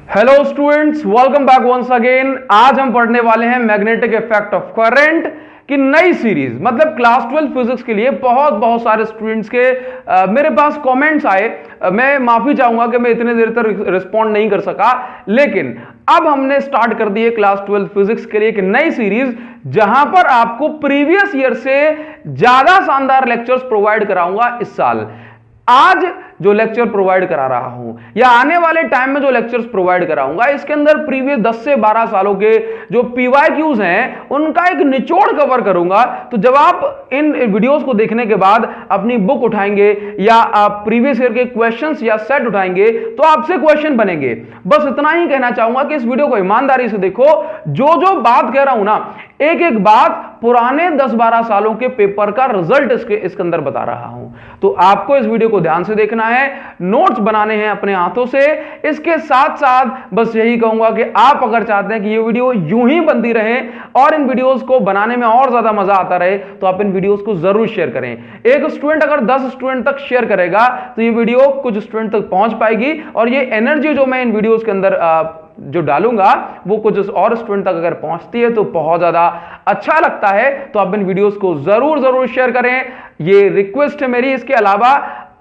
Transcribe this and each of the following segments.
Hello students, welcome back once again. आज हम पढ़ने वाले हैं मैग्नेटिक इफेक्ट ऑफ करंट की नई सीरीज। मतलब क्लास 12 फिजिक्स के लिए बहुत सारे स्टूडेंट्स के मेरे पास कमेंट्स आए। मैं माफी चाहूंगा कि मैं इतने देर तक रिस्पॉन्ड नहीं कर सका, लेकिन अब हमने स्टार्ट कर दी है क्लास 12 फिजिक्स के लिए एक नई सीरीज, जहां पर आपको प्रीवियस ईयर से ज्यादा शानदार लेक्चर्स प्रोवाइड कराऊंगा इस साल। आज जो लेक्चर प्रोवाइड करा रहा हूं या आने वाले टाइम में जो लेक्चर्स प्रोवाइड कराऊंगा, इसके अंदर प्रीवियस 10 से 12 सालों के जो पीवाईक्यूज हैं उनका एक निचोड़ कवर करूंगा। तो जब आप इन वीडियोस को देखने के बाद अपनी बुक उठाएंगे या आप प्रीवियस ईयर के क्वेश्चंस या सेट उठाएंगे तो आपसे क्वेश्चन बनेंगे। बस इतना ही कहना चाहूंगा कि इस वीडियो को ईमानदारी से देखो। जो बात कह रहा हूं ना, एक एक बात पुराने 10-12 सालों के पेपर का रिजल्ट इसके अंदर बता रहा हूं। तो आपको इस वीडियो को ध्यान से देखना है, नोट्स बनाने हैं अपने हाथों से। इसके साथ साथ बस यही कहूंगा कि आप अगर चाहते हैं कि ये वीडियो यूं ही बनती रहे और इन वीडियोस को बनाने में और ज्यादा मजा आता रहे, तो आप इन वीडियोस को जरूर शेयर करें। एक स्टूडेंट अगर 10 स्टूडेंट तक शेयर करेगा तो ये वीडियो कुछ स्टूडेंट तक पहुंच पाएगी, और ये एनर्जी जो मैं इन वीडियोस के अंदर जो डालूंगा वो कुछ और स्टूडेंट तक अगर पहुंचती है तो बहुत ज्यादा अच्छा लगता है। तो आप इन वीडियोस को जरूर शेयर करें, ये रिक्वेस्ट है मेरी। इसके अलावा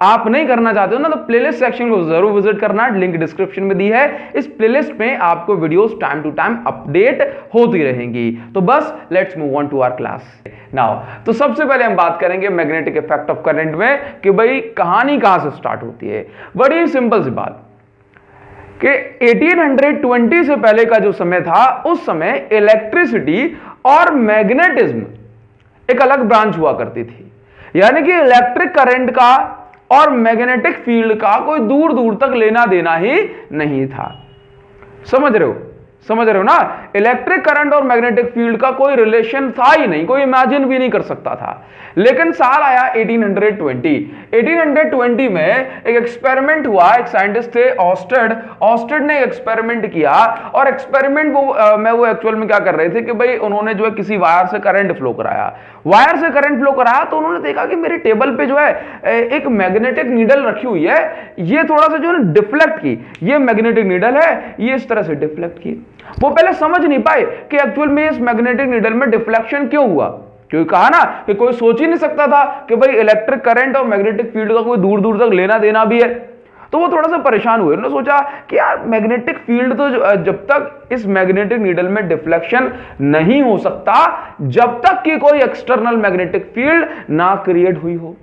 आप नहीं करना चाहते हो ना, तो प्लेलिस्ट सेक्शन को जरूर विजिट करना, लिंक डिस्क्रिप्शन में दी है। इस प्लेलिस्ट में आपको videos time to time update होती रहेंगी। तो बस let's move on to our class now. तो सबसे पहले हम बात करेंगे मैग्नेटिक इफेक्ट ऑफ करंट में कि भाई कहानी कहां से स्टार्ट होती है। बड़ी सिंपल सी बात कि 1820 से पहले का जो समय था, उस समय इलेक्ट्रिसिटी और मैग्नेटिज्म एक अलग ब्रांच हुआ करती थी। यानी कि इलेक्ट्रिक करंट का और मैग्नेटिक फील्ड का कोई दूर दूर तक लेना देना ही नहीं था। समझ रहे हो ना? इलेक्ट्रिक करंट और मैग्नेटिक फील्ड का कोई रिलेशन था ही नहीं, कोई इमेजिन भी नहीं कर सकता था। लेकिन साल आया 1820 में एक एक्सपेरिमेंट हुआ। एक साइंटिस्ट थे ऑस्टेड ने एक्सपेरिमेंट किया, और एक्सपेरिमेंट वो एक्चुअल में क्या कर रहे थे कि भाई उन्होंने जो है किसी वायर से करंट फ्लो कराया। तो उन्होंने देखा कि मेरे टेबल पे जो है एक मैग्नेटिक नीडल रखी हुई है, ये थोड़ा सा जो है डिफ्लेक्ट की। ये मैग्नेटिक नीडल है, ये इस तरह से डिफ्लेक्ट की। वो पहले समझ नहीं पाए कि एक्चुअल में इस मैग्नेटिक नीडल में डिफ्लेक्शन क्यों हुआ, क्योंकि कहा ना कि कोई सोच ही नहीं सकता था कि भाई इलेक्ट्रिक करंट और मैग्नेटिक फील्ड का कोई दूर दूर तक लेना देना भी है। तो वो थोड़ा सा परेशान हुए। उन्होंने सोचा कि यार मैग्नेटिक फील्ड तो जब तक इस मैग्नेटिक नीडल में डिफ्लेक्शन नहीं हो सकता, जब तक कि कोई एक्सटर्नल मैग्नेटिक फील्ड ना क्रिएट हुई हो।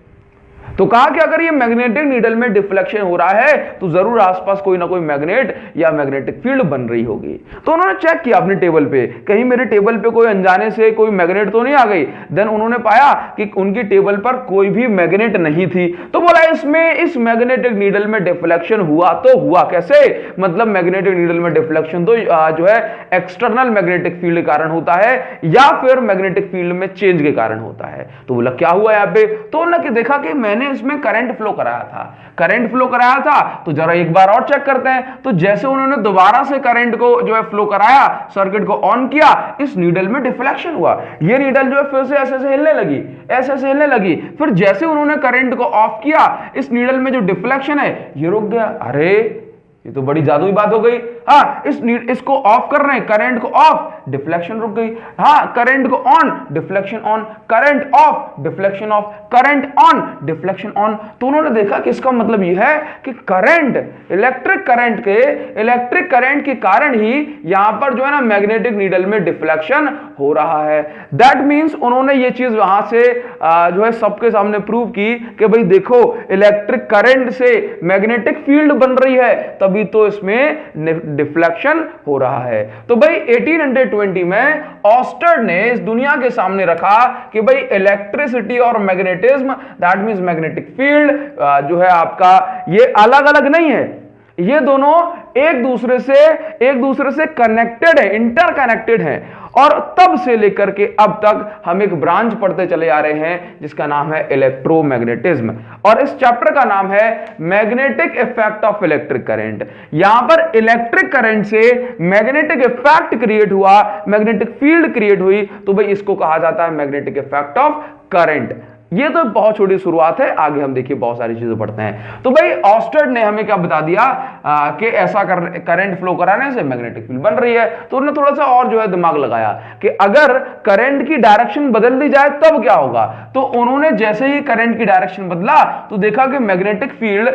तो कहा कि अगर ये मैग्नेटिक नीडल में डिफ्लेक्शन हो रहा है तो जरूर आसपास कोई ना कोई मैग्नेट या मैग्नेटिक फील्ड बन रही होगी। तो उन्होंने चेक किया अपने टेबल पे, कहीं मेरे टेबल पे कोई अनजाने से कोई मैग्नेट तो नहीं आ गई। देन उन्होंने पाया कि उनकी टेबल पर कोई भी मैग्नेट नहीं थी। तो बोला इसमें इस मैग्नेटिक नीडल में डिफ्लेक्शन हुआ तो हुआ कैसे? मतलब मैग्नेटिक नीडल में डिफ्लेक्शन तो जो है एक्सटर्नल मैग्नेटिक फील्ड के कारण होता है या फिर मैग्नेटिक फील्ड में चेंज के कारण होता है। तो बोला क्या हुआ यहाँ पे? तो उन्होंने देखा कि मैंने इसमें करंट फ्लो कराया था, तो जरा एक बार और चेक करते हैं। तो जैसे उन्होंने दोबारा से करंट को जो है फ्लो कराया, सर्किट को ऑन किया, इस नीडल में डिफ्लेक्शन हुआ। ये नीडल जो है फिर से ऐसे हिलने लगी। फिर जैसे उन्होंने करंट को ऑफ किया, इस नीडल में जो डिफ्लेक्शन है ये रुक गया। अरे ये तो बड़ी जादुई बात हो गई। हाँ, इसको ऑफ कर रहे हैं, करंट को ऑफ, डिफ्लेक्शन रुक गई। हाँ, करंट को on, deflection on, current of, deflection of, current on, deflection on. तो उन्होंने देखा कि इसका मतलब यह है कि इलेक्ट्रिक करंट के कारण ही यहां पर जो है ना मैग्नेटिक नीडल में डिफ्लेक्शन हो रहा है। दैट मींस उन्होंने ये चीज वहां से जो है सबके सामने प्रूव की कि भाई देखो, इलेक्ट्रिक करंट से मैग्नेटिक फील्ड बन रही है, तभी तो इसमें डिफ्लेक्शन हो रहा है। तो भाई 1820 में ऑस्टेड ने इस दुनिया के सामने रखा कि भाई इलेक्ट्रिसिटी और magnetism, that means magnetic field जो है आपका, ये अलग अलग नहीं है, ये दोनों एक दूसरे से कनेक्टेड है, इंटरकनेक्टेड है। और तब से लेकर के अब तक हम एक ब्रांच पढ़ते चले आ रहे हैं जिसका नाम है इलेक्ट्रोमैग्नेटिज्म, और इस चैप्टर का नाम है magnetic effect of electric current. यहां पर इलेक्ट्रिक करंट से मैग्नेटिक इफेक्ट क्रिएट हुआ, मैग्नेटिक फील्ड क्रिएट हुई, तो भाई इसको कहा जाता है मैग्नेटिक इफेक्ट ऑफ करंट। ये तो बहुत छोटी शुरुआत है, आगे हम देखिए बहुत सारी चीजें पढ़ते हैं। तो भाई ऑस्टेड ने हमें क्या बता दिया कि ऐसा करंट फ्लो कराने से मैग्नेटिक फील्ड बन रही है। तो उन्होंने थोड़ा सा और जो है दिमाग लगाया कि अगर करंट की डायरेक्शन बदल दी जाए तब क्या होगा। तो उन्होंने जैसे ही करंट की डायरेक्शन बदला तो देखा कि मैग्नेटिक फील्ड,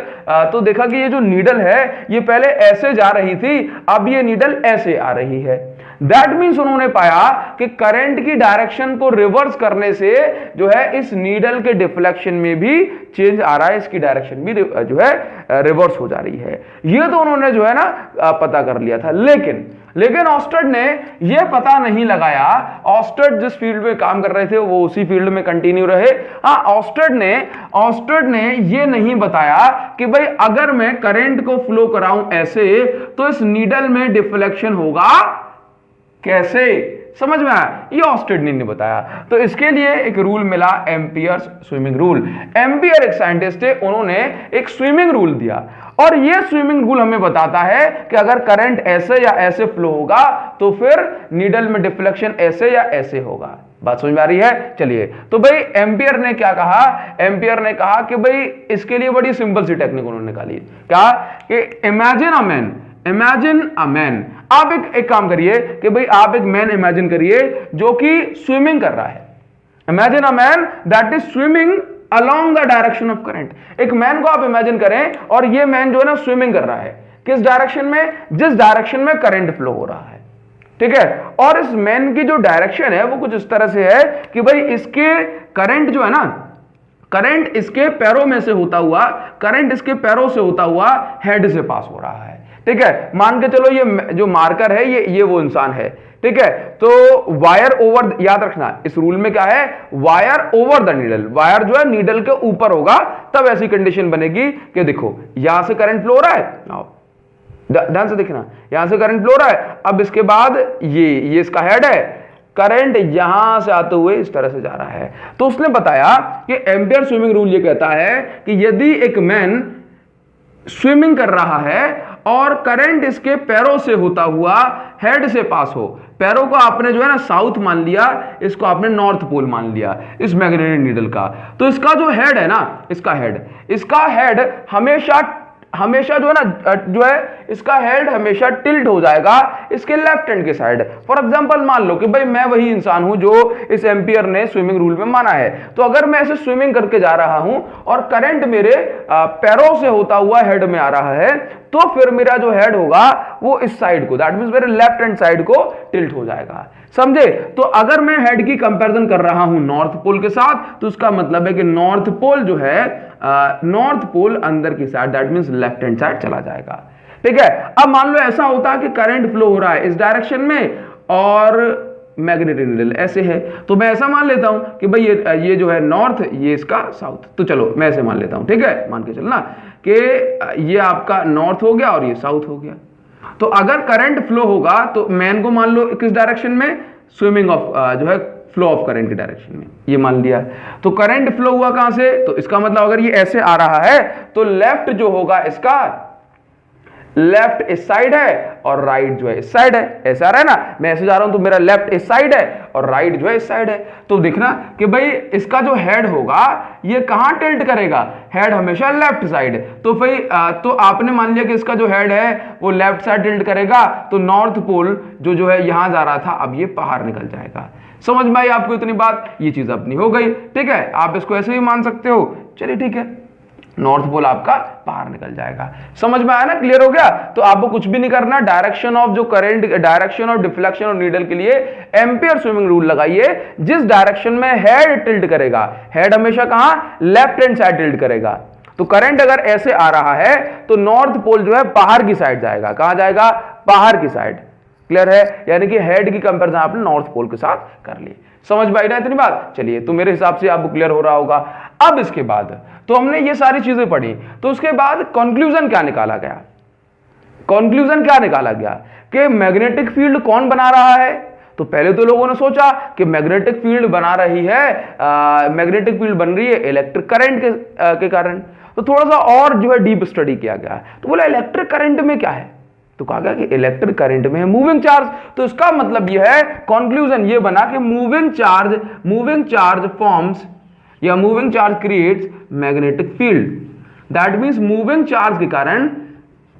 तो देखा कि ये जो नीडल है ये पहले ऐसे जा रही थी, अब ये नीडल ऐसे आ रही है। दैट मीन्स उन्होंने पाया कि करंट की डायरेक्शन को रिवर्स करने से जो है इस नीडल के डिफ्लेक्शन में भी चेंज आ रहा है, इसकी डायरेक्शन भी जो है रिवर्स हो जा रही है। ये तो उन्होंने जो है ना पता कर लिया था। लेकिन ऑस्टेड ने यह पता नहीं लगाया, ऑस्टेड जिस फील्ड में काम कर रहे थे वो उसी फील्ड में कंटिन्यू रहे। हाँ, ऑस्टेड ने यह नहीं बताया कि भाई अगर मैं करंट को फ्लो कराऊं ऐसे तो इस नीडल में डिफ्लेक्शन होगा कैसे, समझ में आया? ये ऑस्टेड ने बताया। तो इसके लिए एक रूल मिला, एम्पियर्स स्विमिंग रूल। एम्पियर एक साइंटिस्ट थे, उन्होंने एक स्विमिंग रूल दिया और ये स्विमिंग रूल हमें बताता है कि अगर करंट ऐसे या ऐसे फ्लो होगा तो फिर नीडल में डिफ्लेक्शन ऐसे या ऐसे होगा। बात समझ में आ रही है? चलिए, तो भाई एम्पियर ने क्या कहा? एम्पियर ने कहा कि भाई इसके लिए बड़ी सिंपल सी टेक्निक उन्होंने निकाली। क्या कि इमेजिन अ मैन। आप एक काम करिए कि भाई आप एक मैन इमेजिन करिए जो कि स्विमिंग कर रहा है। Imagine a man that is swimming along the direction of current. एक मैन को आप इमेजिन करें और ये मैन जो है ना स्विमिंग कर रहा है किस डायरेक्शन में? जिस डायरेक्शन में करंट फ्लो हो रहा है, ठीक है। और इस मैन की जो डायरेक्शन है वो कुछ इस तरह से है कि भाई इसके करंट जो है ना, करंट इसके पैरों में से होता हुआ, करंट इसके पैरों से होता हुआ हेड से पास हो रहा है, ठीक है। मान के चलो ये जो मार्कर है ये वो इंसान है, ठीक है। तो वायर ओवर, याद रखना इस रूल में क्या है, wire over the needle. Wire जो है नीडल के ऊपर होगा, तब ऐसी कंडीशन बनेगी कि देखो यहां से करंट फ्लो हो रहा है, ध्यान से देखना, यहां से करंट फ्लो हो रहा है। अब इसके बाद ये इसका हेड है, करंट यहां से आते हुए इस तरह से जा रहा है। तो उसने बताया कि एम्पियर स्विमिंग रूल ये कहता है कि यदि एक मैन स्विमिंग कर रहा है और करंट इसके पैरों से होता हुआ हेड से पास हो, पैरों को आपने जो है ना साउथ मान लिया, इसको आपने नॉर्थ पोल मान लिया इस मैग्नेटिक नीडल का, तो इसका जो हेड है ना, इसका हेड हमेशा जो है ना, जो है इसका हेड हमेशा टिल्ट हो जाएगा इसके लेफ्ट हैंड के साइड। फॉर एग्जांपल मान लो कि भाई मैं वही इंसान हूं जो इस एम्पियर ने स्विमिंग रूल में माना है। तो अगर मैं ऐसे स्विमिंग करके जा रहा हूं और करंट मेरे पैरों से होता हुआ हेड में आ रहा है, तो फिर मेरा जो हेड होगा वो इस साइड को, दैट मींस मेरे लेफ्ट हैंड साइड को टिल्ट हो जाएगा, समझे। तो अगर मैं हेड की कंपैरिजन कर रहा हूं नॉर्थ पोल के साथ, तो उसका मतलब है कि नॉर्थ पोल जो है, नॉर्थ पोल अंदर की side, that means left hand side चला जाएगा, ठीक है। अब मान लो ऐसा होता है कि करंट फ्लो हो रहा है इस डायरेक्शन में और मैग्नेटिक नीडल ऐसे है, तो मैं ऐसा मान लेता हूं कि भाई ये जो है नॉर्थ, ये इसका साउथ। तो चलो मैं ऐसे मान लेता हूं, ठीक है, मान के चलना कि ये आपका नॉर्थ हो गया और ये साउथ हो गया। तो अगर करंट फ्लो होगा तो मैन को मान लो किस डायरेक्शन में, स्विमिंग ऑफ जो है फ्लो ऑफ करंट की डायरेक्शन में, ये मान लिया। तो करंट फ्लो हुआ कहां से, तो इसका मतलब अगर ये ऐसे आ रहा है तो लेफ्ट जो होगा इसका, लेफ्ट इस साइड है और राइट जो है इस साइड है। ऐसा आ रहा है ना, मैं ऐसे जा रहा हूं तो मेरा लेफ्ट इस साइड है और राइट जो है इस साइड है। तो देखना कि भाई इसका जो हेड होगा ये कहां टिल्ट करेगा, हेड हमेशा लेफ्ट साइड। तो भाई तो आपने मान लिया कि इसका जो हेड है वो लेफ्ट साइड टिल्ट करेगा, तो नॉर्थ पोल जो है यहां जा रहा था अब ये बाहर निकल जाएगा। समझ में आई आपको इतनी बात? ये चीज अपनी हो गई, ठीक है। आप इसको ऐसे भी मान सकते हो, चलिए ठीक है, नॉर्थ पोल आपका बाहर निकल जाएगा। समझ में आया ना, क्लियर हो गया? तो आपको कुछ भी नहीं करना, डायरेक्शन ऑफ जो करंट, डायरेक्शन ऑफ डिफ्लेक्शन और नीडल के लिए एम्पियर स्विमिंग रूल लगाइए। जिस डायरेक्शन में हेड टिल्ट करेगा, हेड हमेशा कहां, लेफ्ट हैंड साइड टिल्ट करेगा। तो करंट अगर ऐसे आ रहा है तो नॉर्थ पोल जो है बाहर की साइड जाएगा। कहां जाएगा, बाहर की साइड। क्लियर है? यानी कि हेड की कंपैरिजन आपने नॉर्थ पोल के साथ कर ली। समझ में आई ना इतनी बात? चलिए, तो मेरे हिसाब से आपको क्लियर हो रहा होगा। अब इसके बाद तो हमने ये सारी चीजें पढ़ी, तो उसके बाद कंक्लूजन क्या निकाला गया? कंक्लूजन क्या निकाला गया कि मैग्नेटिक फील्ड कौन बना रहा है? तो पहले तो लोगों ने सोचा कि मैग्नेटिक फील्ड बना रही है, मैग्नेटिक फील्ड बन रही है इलेक्ट्रिक करंट के कारण। तो थोड़ा सा और जो है डीप स्टडी किया गया, तो बोला इलेक्ट्रिक करंट में क्या है? तो कहा गया कि इलेक्ट्रिक करंट में है मूविंग चार्ज। तो इसका मतलब यह है, कंक्लूजन ये बना कि मूविंग चार्ज फॉर्म्स या moving charge creates magnetic field. That means moving charge के कारण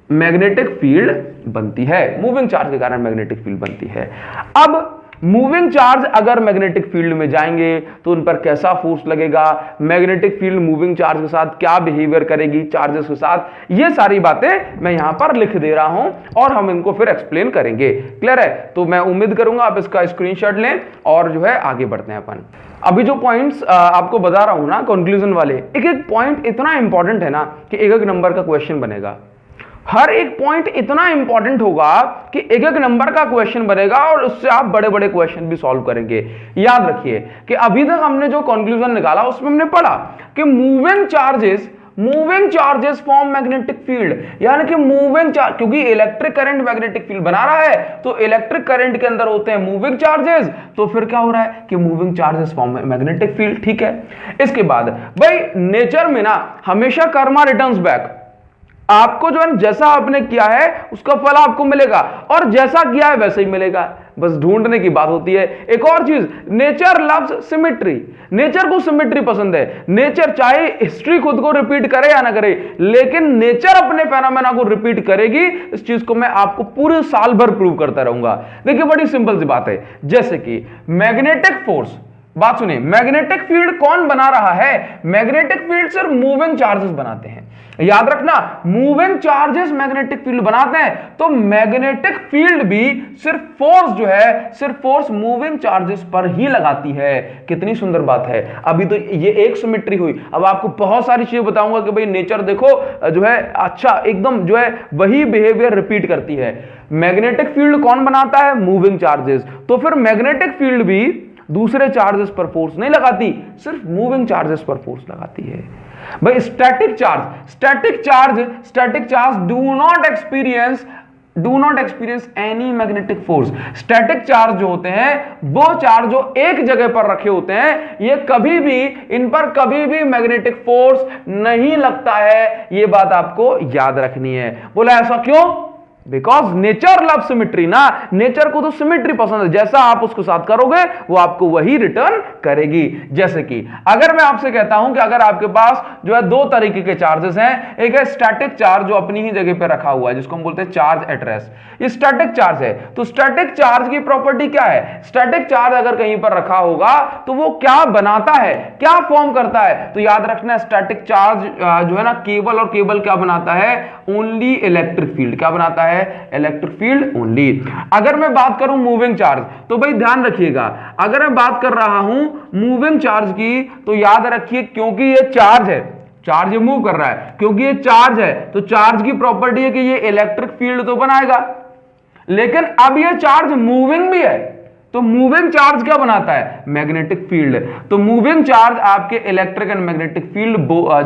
मैग्नेटिक फील्ड बनती है, मूविंग चार्ज के कारण मैग्नेटिक फील्ड बनती है। अब मूविंग चार्ज अगर मैग्नेटिक फील्ड में जाएंगे तो उन पर कैसा फोर्स लगेगा, मैग्नेटिक फील्ड मूविंग चार्ज के साथ क्या बिहेवियर करेगी चार्जेस के साथ, ये सारी बातें मैं यहां पर लिख दे रहा हूं और हम इनको फिर एक्सप्लेन करेंगे। क्लियर है? तो मैं उम्मीद करूंगा आप इसका स्क्रीनशॉट लें और जो है आगे बढ़ते हैं अपन। अभी जो पॉइंट्स आपको बता रहा हूं ना कंक्लूजन वाले, एक एक पॉइंट इतना इंपॉर्टेंट है ना कि एक एक नंबर का क्वेश्चन बनेगा। हर एक पॉइंट इतना इंपॉर्टेंट होगा कि एक एक नंबर का क्वेश्चन बनेगा और उससे आप बड़े बड़े क्वेश्चन भी सॉल्व करेंगे। याद रखिए कि अभी तक हमने जो कंक्लूजन निकाला उसमें हमने पढ़ा कि moving charges form magnetic field, यानी कि मूविंग चार्ज, क्योंकि इलेक्ट्रिक करंट मैग्नेटिक फील्ड बना रहा है तो इलेक्ट्रिक करंट के अंदर होते हैं मूविंग चार्जेस, तो फिर क्या हो रहा है कि moving charges form magnetic field. ठीक है, इसके बाद भाई नेचर में ना हमेशा कर्मा रिटर्न्स बैक, आपको जो है जैसा आपने किया है उसका फल आपको मिलेगा और जैसा किया है वैसे ही मिलेगा, बस ढूंढने की बात होती है। एक और चीज, नेचर लव्स सिमेट्री, नेचर को सिमेट्री पसंद है। नेचर चाहे हिस्ट्री खुद को रिपीट करे या ना करे, लेकिन नेचर अपने फेनोमेना को रिपीट करेगी। इस चीज को मैं आपको पूरे साल भर प्रूव करता रहूंगा। देखिए बड़ी सिंपल सी बात है, जैसे कि मैग्नेटिक फोर्स, बात सुनिए, मैग्नेटिक फील्ड कौन बना रहा है? मैग्नेटिक फील्ड सिर्फ मूविंग चार्जेस बनाते हैं। याद रखना, मूविंग चार्जेस मैग्नेटिक फील्ड बनाते हैं, तो मैग्नेटिक फील्ड भी सिर्फ फोर्स जो है, सिर्फ फोर्स मूविंग चार्जेस पर ही लगाती है। कितनी सुंदर बात है। अभी तो ये एक सिमेट्री हुई, अब आपको बहुत सारी चीजें बताऊंगा कि भाई नेचर देखो जो है अच्छा एकदम जो है वही बिहेवियर रिपीट करती है। मैग्नेटिक फील्ड कौन बनाता है? Moving charges. तो फिर मैग्नेटिक फील्ड भी दूसरे चार्जेस पर फोर्स नहीं लगाती, सिर्फ मूविंग चार्जेस पर फोर्स लगाती है। भाई static charge do not experience any magnetic force. Static charge जो होते हैं वो चार्ज जो एक जगह पर रखे होते हैं, ये कभी भी, इन पर कभी भी मैग्नेटिक फोर्स नहीं लगता है। ये बात आपको याद रखनी है। बोला ऐसा क्यों? बिकॉज नेचर लव सिमेट्री ना, नेचर को तो सिमेट्री पसंद है, जैसा आप उसके साथ करोगे वो आपको वही रिटर्न करेगी। जैसे कि अगर मैं आपसे कहता हूं कि अगर आपके पास जो है दो तरीके के चार्जेस हैं, एक है स्टैटिक चार्ज जो अपनी ही जगह पे रखा हुआ है जिसको हम बोलते हैं चार्ज एट रेस्ट, ये स्टैटिक चार्ज है। तो स्टैटिक चार्ज की प्रॉपर्टी क्या है? स्टैटिक चार्ज अगर कहीं पर रखा होगा तो वो क्या बनाता है, क्या फॉर्म करता है? तो याद रखना स्टैटिक चार्ज जो है ना केबल, और केबल क्या बनाता है? Only electric field. क्या बनाता है? Electric field only. अगर मैं बात करूं मूविंग चार्ज, तो भाई ध्यान रखिएगा, अगर मैं बात कर रहा हूं मूविंग चार्ज की तो याद रखिए क्योंकि ये चार्ज है, चार्ज ये मूव कर रहा है, क्योंकि ये चार्ज है तो चार्ज की प्रॉपर्टी है कि ये इलेक्ट्रिक फील्ड तो बनाएगा। लेकिन अब ये चार्ज मूविंग भी है, तो मूविंग चार्ज क्या बनाता है? Magnetic field. तो मूविंग चार्ज आपके इलेक्ट्रिक एंड मैग्नेटिक फील्ड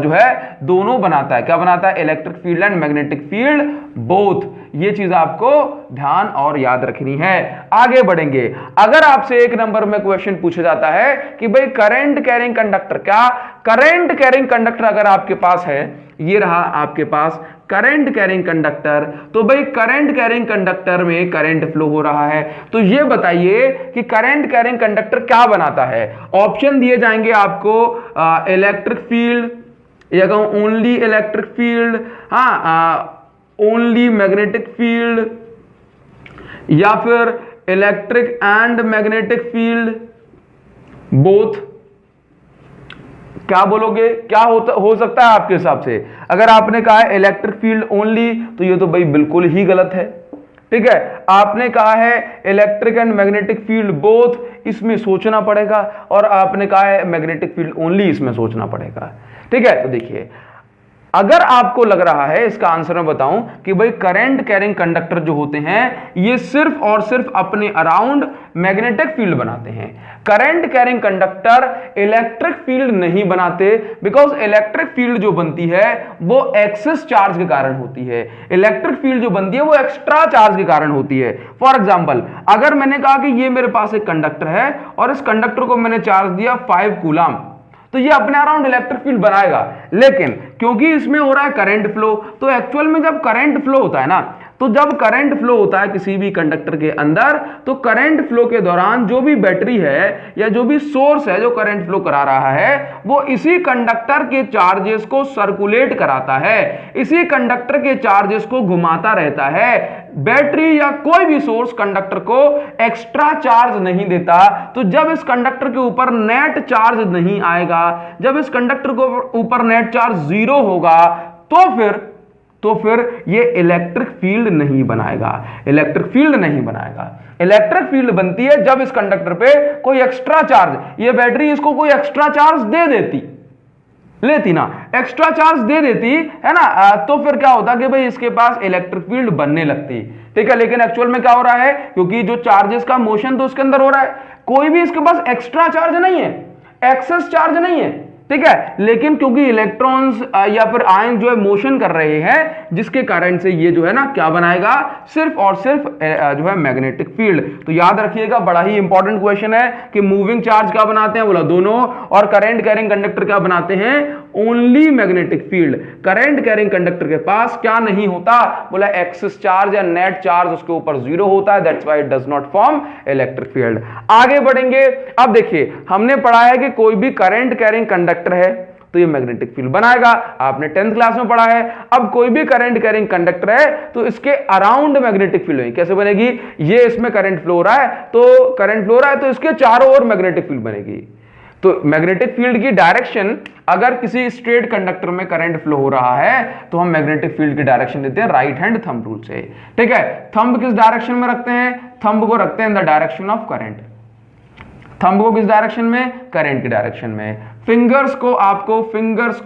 जो है दोनों बनाता है। क्या बनाता है? Electric field and magnetic field both. ये चीज आपको ध्यान और याद रखनी है। आगे बढ़ेंगे, अगर आपसे एक नंबर में क्वेश्चन पूछा जाता है कि भाई करंट कैरिंग कंडक्टर, क्या करंट कैरिंग कंडक्टर अगर आपके पास है, ये रहा आपके पास करंट कैरिंग कंडक्टर, तो भाई करंट कैरिंग कंडक्टर में करंट फ्लो हो रहा है, तो ये बताइए कि करंट कैरिंग कंडक्टर क्या बनाता है? ऑप्शन दिए जाएंगे आपको, इलेक्ट्रिक फील्ड, या कहूं only electric field, only magnetic field, या फिर electric and magnetic field both. क्या बोलोगे? क्या हो सकता है आपके हिसाब से? अगर आपने कहा है इलेक्ट्रिक फील्ड ओनली तो ये तो भाई बिल्कुल ही गलत है। ठीक है, आपने कहा है electric and magnetic field both, इसमें सोचना पड़ेगा, और आपने कहा है मैग्नेटिक फील्ड ओनली, इसमें सोचना पड़ेगा। ठीक है, तो देखिए अगर आपको लग रहा है, इसका आंसर मैं बताऊं कि भाई करंट कैरिंग कंडक्टर जो होते हैं ये सिर्फ और सिर्फ अपने अराउंड मैग्नेटिक फील्ड बनाते हैं। Current carrying conductor electric field नहीं बनाते, बिकॉज इलेक्ट्रिक फील्ड जो बनती है वो एक्सेस चार्ज के कारण होती है। इलेक्ट्रिक फील्ड जो बनती है वो एक्स्ट्रा चार्ज के कारण होती है। फॉर एग्जाम्पल, अगर मैंने कहा कि ये मेरे पास एक कंडक्टर है और इस कंडक्टर को मैंने चार्ज दिया 5 कूलम, तो ये अपने अराउंड इलेक्ट्रिक फील्ड बनाएगा, लेकिन क्योंकि इसमें हो रहा है करंट फ्लो, तो एक्चुअल में जब करंट फ्लो होता है ना, तो जब करंट फ्लो होता है किसी भी कंडक्टर के अंदर, तो करंट फ्लो के दौरान जो भी बैटरी है या जो भी सोर्स है जो करंट फ्लो करा रहा है, वो इसी कंडक्टर के चार्जेस को सर्कुलेट कराता है, इसी कंडक्टर के चार्जेस को घुमाता रहता है। बैटरी या कोई भी सोर्स कंडक्टर को एक्स्ट्रा चार्ज नहीं देता। तो जब इस कंडक्टर के ऊपर नेट चार्ज नहीं आएगा, जब इस कंडक्टर के ऊपर नेट चार्ज 0 होगा, तो फिर ये इलेक्ट्रिक फील्ड नहीं बनाएगा, इलेक्ट्रिक फील्ड नहीं बनाएगा। इलेक्ट्रिक फील्ड बनती है जब इस कंडक्टर पे कोई एक्स्ट्रा चार्ज, ये बैटरी इसको कोई एक्स्ट्रा चार्ज दे लेती ना, एक्स्ट्रा चार्ज दे देती है ना, तो फिर क्या होता कि भाई इसके पास इलेक्ट्रिक फील्ड बनने लगती, ठीक है। लेकिन एक्चुअल में क्या हो रहा है, क्योंकि जो चार्जेस का मोशन तो उसके अंदर हो रहा है, कोई भी इसके पास एक्स्ट्रा चार्ज नहीं है, एक्सेस चार्ज नहीं है, ठीक है। लेकिन क्योंकि इलेक्ट्रॉन्स या फिर आयन जो है मोशन कर रहे हैं, जिसके कारण से ये जो है ना क्या बनाएगा, सिर्फ और सिर्फ जो है मैग्नेटिक फील्ड। तो याद रखिएगा, बड़ा ही इंपॉर्टेंट क्वेश्चन है कि मूविंग चार्ज क्या बनाते हैं, बोला दोनों, और करंट कैरिंग कंडक्टर क्या बनाते हैं, only magnetic field. Current carrying conductor के पास क्या नहीं होता, बोला एक्सेस चार्ज या नेट चार्ज उसके ऊपर 0 होता है, that's why it does not form electric field. आगे बढ़ेंगे, अब देखिए हमने पढ़ा है कि कोई भी करंट कैरिंग कंडक्टर है तो ये मैग्नेटिक फील्ड बनाएगा, आपने 10th क्लास में पढ़ा है। अब कोई भी करंट कैरिंग कंडक्टर है तो इसके अराउंड मैग्नेटिक फील्ड होगी, कैसे बनेगी, ये इसमें करंट फ्लो हो रहा है, तो करंट फ्लो हो रहा है तो इसके चारों ओर मैग्नेटिक फील्ड बनेगी। तो मैग्नेटिक फील्ड की डायरेक्शन, अगर किसी स्ट्रेट कंडक्टर में करंट फ्लो हो रहा है तो हम मैग्नेटिक फील्ड की डायरेक्शन देते हैं राइट हैंड थंब रूल से, ठीक है। थंब किस डायरेक्शन में रखते हैं, थंब को रखते हैं in the direction of current, thumb को किस डायरेक्शन में, करंट की डायरेक्शन में। फिंगर्स को आपको फिंगर्स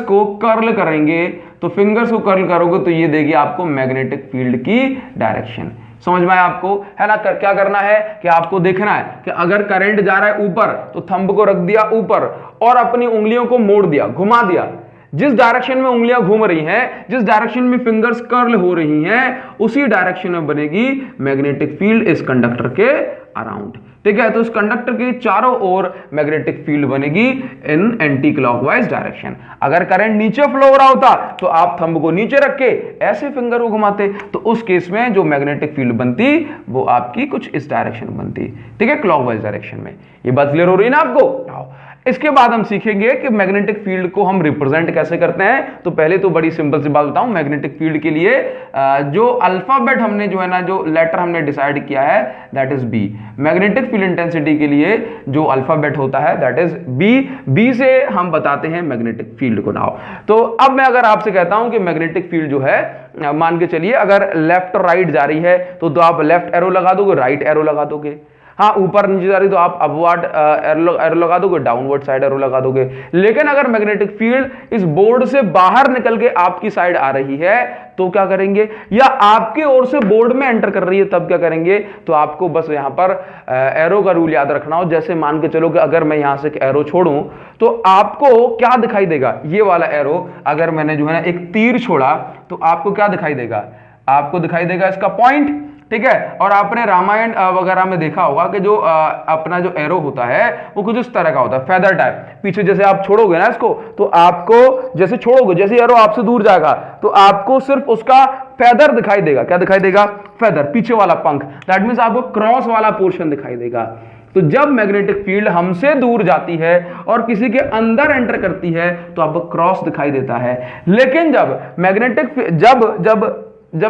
को कर्ल करेंगे, तो फिंगर्स को कर्ल करोगे तो ये देगी आपको मैग्नेटिक फील्ड की डायरेक्शन। समझ में आया आपको, है ना। क्या करना है कि आपको देखना है कि अगर करंट जा रहा है ऊपर तो थंब को रख दिया ऊपर और अपनी उंगलियों को मोड़ दिया, घुमा दिया, जिस डायरेक्शन में उंगलियां घूम रही हैं, जिस डायरेक्शन में फिंगर्स कर्ल हो रही हैं, उसी डायरेक्शन में बनेगी मैग्नेटिक फील्ड इस कंडक्टर के अराउंड, ठीक है। तो इस कंडक्टर के चारों ओर मैग्नेटिक फील्ड बनेगी इन एंटी क्लॉकवाइज डायरेक्शन। अगर करंट नीचे फ्लो हो रहा होता तो आप थंब को नीचे रख के ऐसे फिंगर को घुमाते, तो उस केस में जो मैग्नेटिक फील्ड बनती वो आपकी कुछ इस डायरेक्शन में बनती, ठीक है, क्लॉकवाइज डायरेक्शन में। ये बात क्लियर हो रही है ना आपको। इसके बाद हम सीखेंगे कि मैग्नेटिक फील्ड को हम रिप्रेजेंट कैसे करते हैं। तो पहले तो बड़ी सिंपल सी बात बताऊं, मैग्नेटिक फील्ड के लिए जो अल्फाबेट हमने जो है ना, जो लेटर हमने डिसाइड किया है that is B. Magnetic field intensity के लिए जो अल्फाबेट होता है दैट इज बी। बी से हम बताते हैं मैग्नेटिक फील्ड को नाउ। तो अब मैं अगर आपसे कहता हूं कि मैग्नेटिक फील्ड जो है, मान के चलिए अगर लेफ्ट और राइट जा रही है तो आप लेफ्ट एरो लगा दोगे, राइट एरो लगा दोगे। हाँ, ऊपर नीचे जा रही तो आप अपवर्ड एरो लगा दोगे, डाउनवर्ड साइड एरो लगा दोगे। लेकिन अगर मैग्नेटिक फील्ड इस बोर्ड से बाहर निकल के आपकी साइड आ रही है तो क्या करेंगे, या आपकी ओर से बोर्ड में एंटर कर रही है तब क्या करेंगे, तो आपको बस यहां पर एरो का रूल याद रखना हो। जैसे मान के चलो कि अगर मैं यहां से एक एरो छोड़ूं तो आपको क्या दिखाई देगा, ये वाला एरो अगर मैंने जो है ना एक तीर छोड़ा तो आपको क्या दिखाई देगा, आपको दिखाई देगा इसका पॉइंट, ठीक है। और आपने रामायण वगैरह में देखा होगा कि जो अपना जो एरो होता है वो कुछ इस तरह का होता है, फेदर टाइप। पीछे जैसे आप छोड़ोगे ना इसको, तो आपको जैसे छोड़ोगे, जैसे एरो आपसे दूर जाएगा तो आपको सिर्फ उसका फेदर दिखाई देगा। क्या दिखाई देगा, फेदर, पीछे वाला पंख। दैट मींस आपको क्रॉस वाला पोर्शन दिखाई देगा। तो जब मैग्नेटिक फील्ड हमसे दूर जाती है और किसी के अंदर एंटर करती है तो आपको क्रॉस दिखाई देता है। लेकिन जब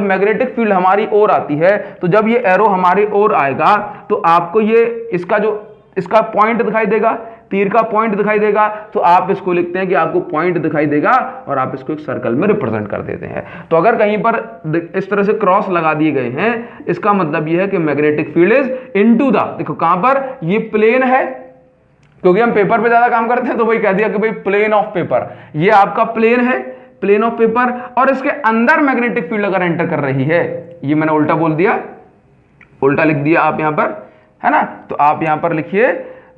मैग्नेटिक फील्ड हमारी ओर आती है, तो जब ये एरो हमारी ओर आएगा तो आपको ये इसका पॉइंट दिखाई देगा, तीर का पॉइंट दिखाई देगा। तो आप इसको लिखते हैं कि आपको पॉइंट दिखाई देगा और आप इसको एक सर्कल में रिप्रेजेंट कर देते हैं। तो अगर कहीं पर इस तरह से क्रॉस लगा दिए गए हैं, इसका मतलब यह है कि magnetic field is into the, देखो कहां पर, ये प्लेन है, क्योंकि हम पेपर पे ज्यादा काम करते हैं तो भाई कह दिया कि भाई प्लेन ऑफ पेपर, ये आपका प्लेन है, प्लेन ऑफ पेपर, और इसके अंदर मैग्नेटिक फील्ड अगर एंटर कर रही है, ये मैंने उल्टा बोल दिया, उल्टा लिख दिया आप यहां पर, है ना। तो आप यहां पर लिखिए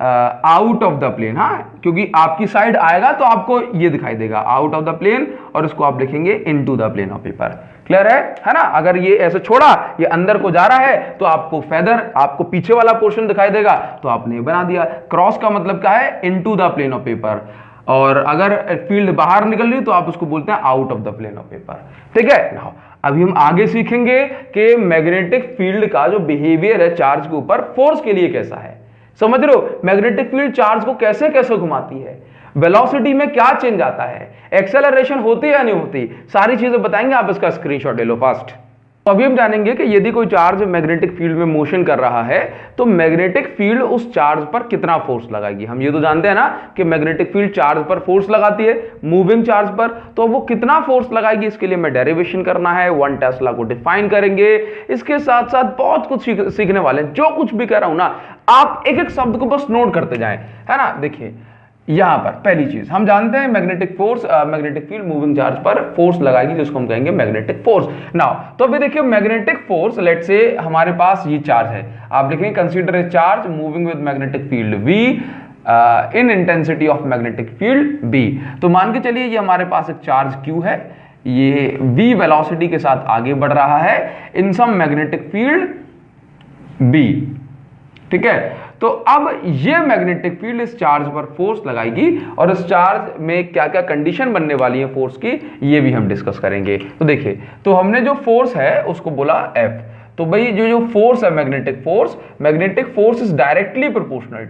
आउट ऑफ द प्लेन, हाँ, क्योंकि आपकी साइड आएगा तो आपको ये दिखाई देगा आउट ऑफ द प्लेन, और इसको आप लिखेंगे into the plane of paper. Clear है ना। अगर ये ऐसे छोड़ा, ये अंदर को जा रहा है तो आपको फेदर, आपको पीछे वाला पोर्शन दिखाई देगा, तो आपने बना दिया। क्रॉस का मतलब क्या है, into the plane of paper. और अगर फील्ड बाहर निकल रही तो आप उसको बोलते हैं out of the plane of paper. ठीक है नाउ अभी हम आगे सीखेंगे कि मैग्नेटिक फील्ड का जो बिहेवियर है चार्ज के ऊपर फोर्स के लिए कैसा है। समझ रहे हो, मैग्नेटिक फील्ड चार्ज को कैसे कैसे घुमाती है, वेलोसिटी में क्या चेंज आता है, एक्सेलरेशन होती है या नहीं होती, सारी चीजें बताएंगे। आप इसका स्क्रीनशॉट ले लो फास्ट। तो अभी हम जानेंगे कि यदि कोई चार्ज मैग्नेटिक फील्ड में मोशन कर रहा है तो मैग्नेटिक फील्ड उस चार्ज पर कितना फोर्स लगाएगी। हम ये तो जानते हैं ना कि मैग्नेटिक फील्ड चार्ज पर फोर्स लगाती है, मूविंग चार्ज पर, तो वो कितना फोर्स लगाएगी इसके लिए मैं डेरिवेशन करना है, 1 टेस्ला को डिफाइन करेंगे। इसके साथ साथ बहुत कुछ सीखने वाले हैं। जो कुछ भी कह रहा हूं ना आप एक एक शब्द को बस नोट करते जाएं, है ना। देखिए यहां पर पहली चीज हम जानते हैं magnetic force, magnetic field moving charge पर फोर्स लगाएगी जिसको हम कहेंगे मैग्नेटिक फोर्स। नाउ तो अभी देखिए मैग्नेटिक फोर्स, लेट्स से हमारे पास ये चार्ज है, आप लिखेंगे consider a charge moving with magnetic field V in intensity of magnetic field B। तो मान के चलिए ये हमारे पास एक चार्ज Q है, ये V वेलोसिटी के साथ आगे बढ़ रहा है इन सम मैग्नेटिक फील्ड B। ठीक है, तो अब ये मैग्नेटिक फील्ड इस चार्ज पर फोर्स लगाएगी और इस चार्ज में क्या क्या कंडीशन बनने वाली है फोर्स की ये भी हम डिस्कस करेंगे। तो देखिए, तो हमने जो फोर्स है उसको बोला F। तो भाई जो फोर्स है magnetic force is directly proportional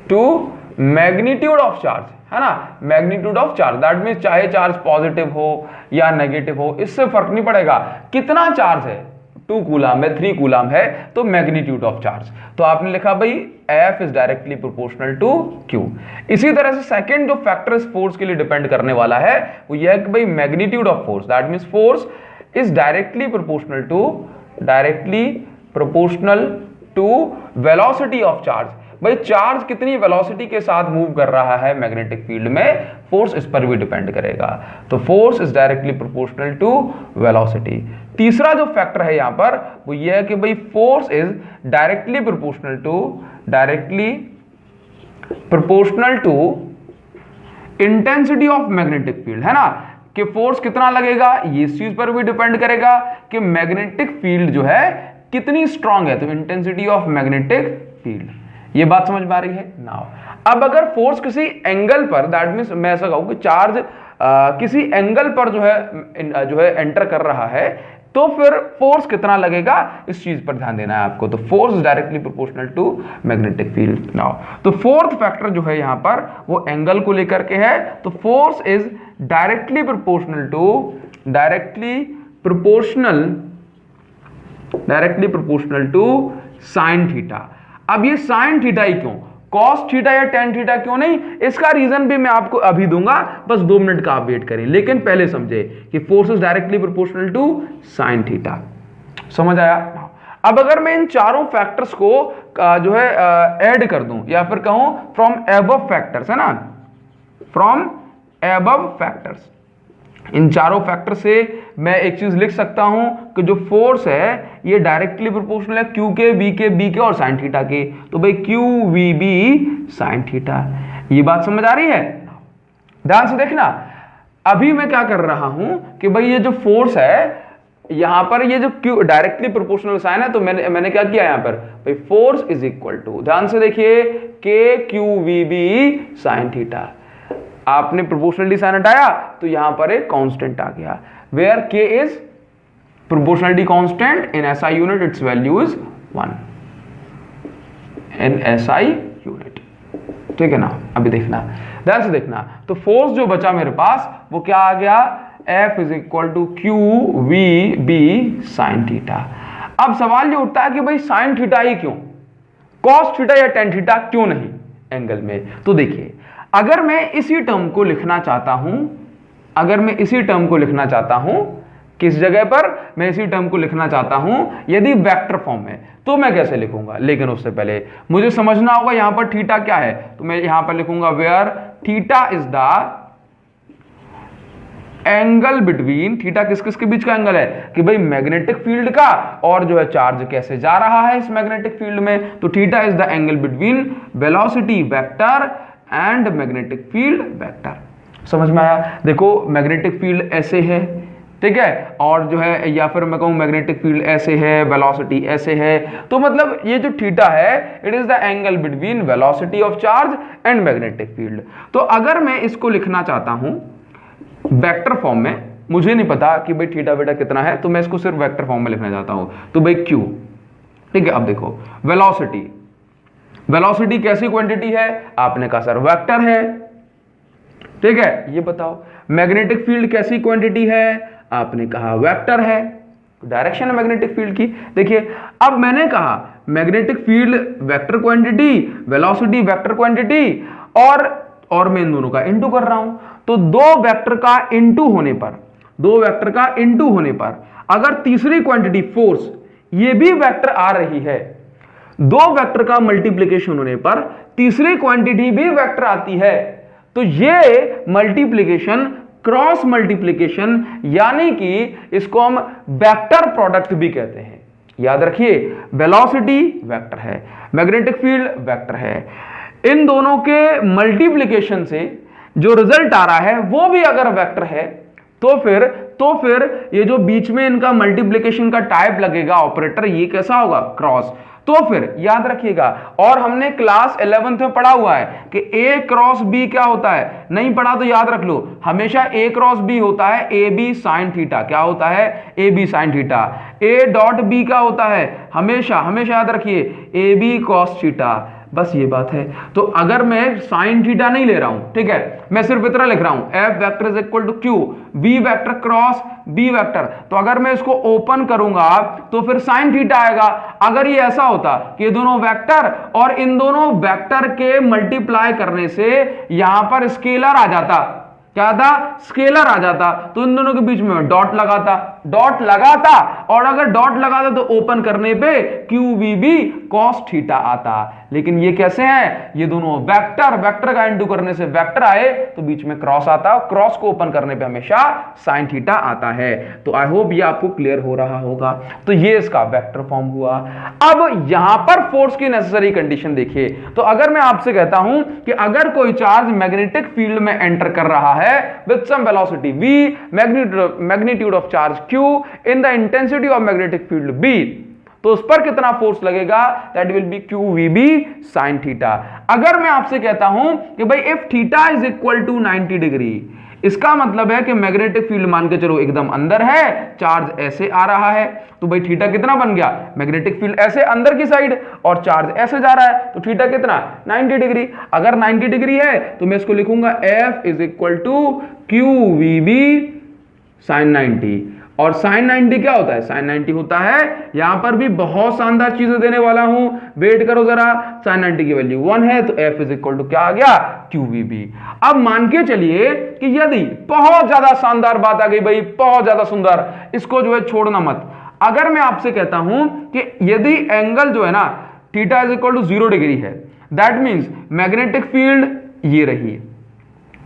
to magnitude of charge, है ना, magnitude of charge. That means चाहे चार्ज पॉजिटिव हो या नेगेटिव हो, इससे फर्क नहीं पड़ेगा कितना चार्ज है, 2 कूलम है 3 कूलम है, तो मैग्नीट्यूड ऑफ चार्ज। तो आपने लिखा भाई F is directly proportional to Q। इसी तरह से सेकंड जो फैक्टर इस फोर्स के लिए डिपेंड करने वाला है वो यह है कि भाई magnitude of force, that means force is directly proportional to velocity of charge. भाई चार्ज कितनी वेलोसिटी के साथ मूव कर रहा है मैग्नेटिक फील्ड में, फोर्स इस पर भी डिपेंड करेगा। तो force is directly proportional to velocity. तीसरा जो फैक्टर है यहां पर वो ये है कि भाई force is directly proportional to intensity of magnetic field, है ना, कि फोर्स कितना लगेगा ये इस चीज पर भी डिपेंड करेगा कि मैग्नेटिक फील्ड जो है कितनी स्ट्रांग है। तो इंटेंसिटी ऑफ मैग्नेटिक फील्ड, ये बात समझ में आ रही है। नाउ अब अगर फोर्स किसी एंगल पर, दैट मींस मैं ऐसा कहूं कि चार्ज किसी एंगल पर जो है एंटर कर रहा है, तो फिर फोर्स कितना लगेगा इस चीज पर ध्यान देना है आपको। तो force is directly proportional to magnetic field. Now तो फोर्थ फैक्टर जो है यहां पर वो एंगल को लेकर के है। तो force is directly proportional to sine theta. अब ये साइन थीटा ही क्यों, कॉस थीटा या टेन थीटा क्यों नहीं, इसका रीजन भी मैं आपको अभी दूंगा, बस 2 मिनट का आप वेट करें। लेकिन पहले समझे कि force is directly proportional to sine theta. समझ आया। अब अगर मैं इन चारों फैक्टर्स को जो है ऐड कर दूं या फिर कहूं फ्रॉम एबव फैक्टर्स, है ना, फ्रॉम एबव फैक्टर्स, इन चारों फैक्टर से मैं एक चीज लिख सकता हूं कि जो फोर्स है ये डायरेक्टली प्रोपोर्शनल है Q के, B के और साइन थीटा के। तो भाई QVB साइन थीटा। ये बात समझ आ रही है, ध्यान से देखना। अभी मैं क्या कर रहा हूं कि भाई ये जो फोर्स है यहां पर, ये जो Q डायरेक्टली प्रोपोर्शनल साइन है, तो मैंने क्या किया यहां पर, भाई फोर्स इज इक्वल टू, ध्यान से देखिए, KQVB साइन थीटा। आपने प्रोपोर्शनलिटी साइन हटाया तो यहां पर एक कांस्टेंट आ गया, where K is proportionality constant in SI unit, it's value is 1 in SI unit. ठीक है ना। अभी देखना, ध्यान से देखना। तो फोर्स जो बचा मेरे पास वो क्या आ गया, F is equal to QVB sine theta. अब सवाल ये उठता है कि भाई साइन थीटा ही क्यों, कॉस थीटा या टेन थीटा क्यों नहीं एंगल में। तो देखिए, अगर मैं इसी टर्म को लिखना चाहता हूं, किस जगह पर मैं इसी टर्म को लिखना चाहता हूं, यदि वेक्टर फॉर्म में, तो मैं कैसे लिखूंगा। लेकिन उससे पहले मुझे समझना होगा यहां पर थीटा क्या है। तो मैं यहां पर लिखूंगा where theta is the angle between, theta किस किस के बीच का एंगल है कि भाई मैग्नेटिक फील्ड का और जो है चार्ज कैसे जा रहा है इस मैग्नेटिक फील्ड में। तो theta is the angle between velocity vector and magnetic field vector. समझ में आया। देखो मैग्नेटिक फील्ड ऐसे है, ठीक है, और जो है या फिर मैं कहूं मैग्नेटिक फील्ड ऐसे है, वेलोसिटी ऐसे है, तो मतलब ये जो थीटा है it is the angle between velocity of charge and magnetic field. तो अगर मैं इसको लिखना चाहता हूं वेक्टर फॉर्म में, मुझे नहीं पता कि भाई थीटा बेटा कितना है, तो मैं इसको सिर्फ वेक्टर फॉर्म में लिखना चाहता हूं, तो भाई क्यू, ठीक है। अब देखो वेलोसिटी, वेलोसिटी कैसी क्वांटिटी है, आपने कहा सर वेक्टर है, ठीक है, ये बताओ। मैग्नेटिक फील्ड कैसी क्वांटिटी है, आपने कहा वेक्टर है, डायरेक्शन है मैग्नेटिक फील्ड की। देखिए अब मैंने कहा magnetic field vector quantity, velocity vector quantity, और मैं इन दोनों का इनटू कर रहा हूं, तो दो वेक्टर का इनटू होने पर, दो वेक्टर का इनटू होने पर अगर तीसरी क्वांटिटी फोर्स ये भी वेक्टर आ रही है, दो वेक्टर का मल्टीप्लिकेशन होने पर तीसरी क्वांटिटी भी वेक्टर आती है, तो ये मल्टीप्लिकेशन क्रॉस मल्टीप्लिकेशन, यानी कि इसको हम वेक्टर प्रोडक्ट भी कहते हैं। याद रखिए वेलोसिटी वेक्टर है, मैग्नेटिक फील्ड वेक्टर है, इन दोनों के मल्टीप्लिकेशन से जो रिजल्ट आ रहा है वो भी अगर वेक्टर है, तो फिर ये जो बीच में इनका मल्टीप्लिकेशन का टाइप लगेगा ऑपरेटर, ये कैसा होगा, क्रॉस। तो फिर याद रखिएगा, और हमने क्लास 11th में पढ़ा हुआ है कि ए क्रॉस बी क्या होता है, नहीं पढ़ा तो याद रख लो, हमेशा ए क्रॉस बी होता है ए बी साइन थीटा, क्या होता है, A B sine theta. A dot B क्या होता है, हमेशा याद रखिए ए बी कॉस थीटा, बस ये बात है। तो अगर मैं साइन थीटा नहीं ले रहा हूं, ठीक है, मैं सिर्फ इतना लिख रहा हूं F vector is equal to Q B vector cross B vector, तो अगर मैं इसको ओपन करूंगा तो फिर साइन थीटा आएगा। अगर ये ऐसा होता कि ये दोनों वेक्टर और इन दोनों वेक्टर के मल्टीप्लाई करने से यहां पर स्केलर आ जाता, क्या था, स्केलर आ जाता, तो इन दोनों के बीच में डॉट लगाता, और अगर डॉट लगाता तो ओपन करने पे Q V B cos theta आता। लेकिन ये कैसे हैं, ये दोनों वेक्टर का इनटू करने से वेक्टर आए तो बीच में क्रॉस आता, और क्रॉस को ओपन करने पे हमेशा साइन थीटा आता है। तो आई होप ये आपको क्लियर हो रहा होगा। तो ये इसका वेक्टर फॉर्म हुआ। अब यहां पर फोर्स की नेसेसरी कंडीशन देखिए, तो अगर मैं आपसे कहता हूं कि अगर कोई चार्ज मैग्नेटिक फील्ड में एंटर कर रहा है with some velocity v, magnitude of charge q in the intensity of magnetic field b, तो उस पर कितना फोर्स लगेगा, that will be qvb sin theta। अगर मैं आपसे कहता हूं कि भाई if theta is equal to 90 degree, इसका मतलब है कि मैग्नेटिक फील्ड मान के चलो एकदम अंदर है, चार्ज ऐसे आ रहा है, तो भाई थीटा कितना बन गया, मैग्नेटिक फील्ड ऐसे अंदर की साइड और चार्ज ऐसे जा रहा है, तो थीटा कितना 90 डिग्री। अगर 90 डिग्री है तो मैं इसको लिखूंगा F is equal to QVB sin 90, और साइन 90 क्या होता है, साइन 90 होता है, यहां पर भी बहुत शानदार चीजें देने वाला हूं, वेट करो जरा। साइन 90 की वैल्यू 1 है तो F इज इक्वल टू क्या आ गया, QVB। अब मान के चलिए कि यदि बहुत ज्यादा शानदार बात आ गई भाई, बहुत ज्यादा सुंदर, इसको जो है छोड़ना मत। अगर मैं आपसे कहता हूं कि यदि एंगल जो है ना theta is equal to 0 degree है, दैट मींस मैग्नेटिक फील्ड ये रही,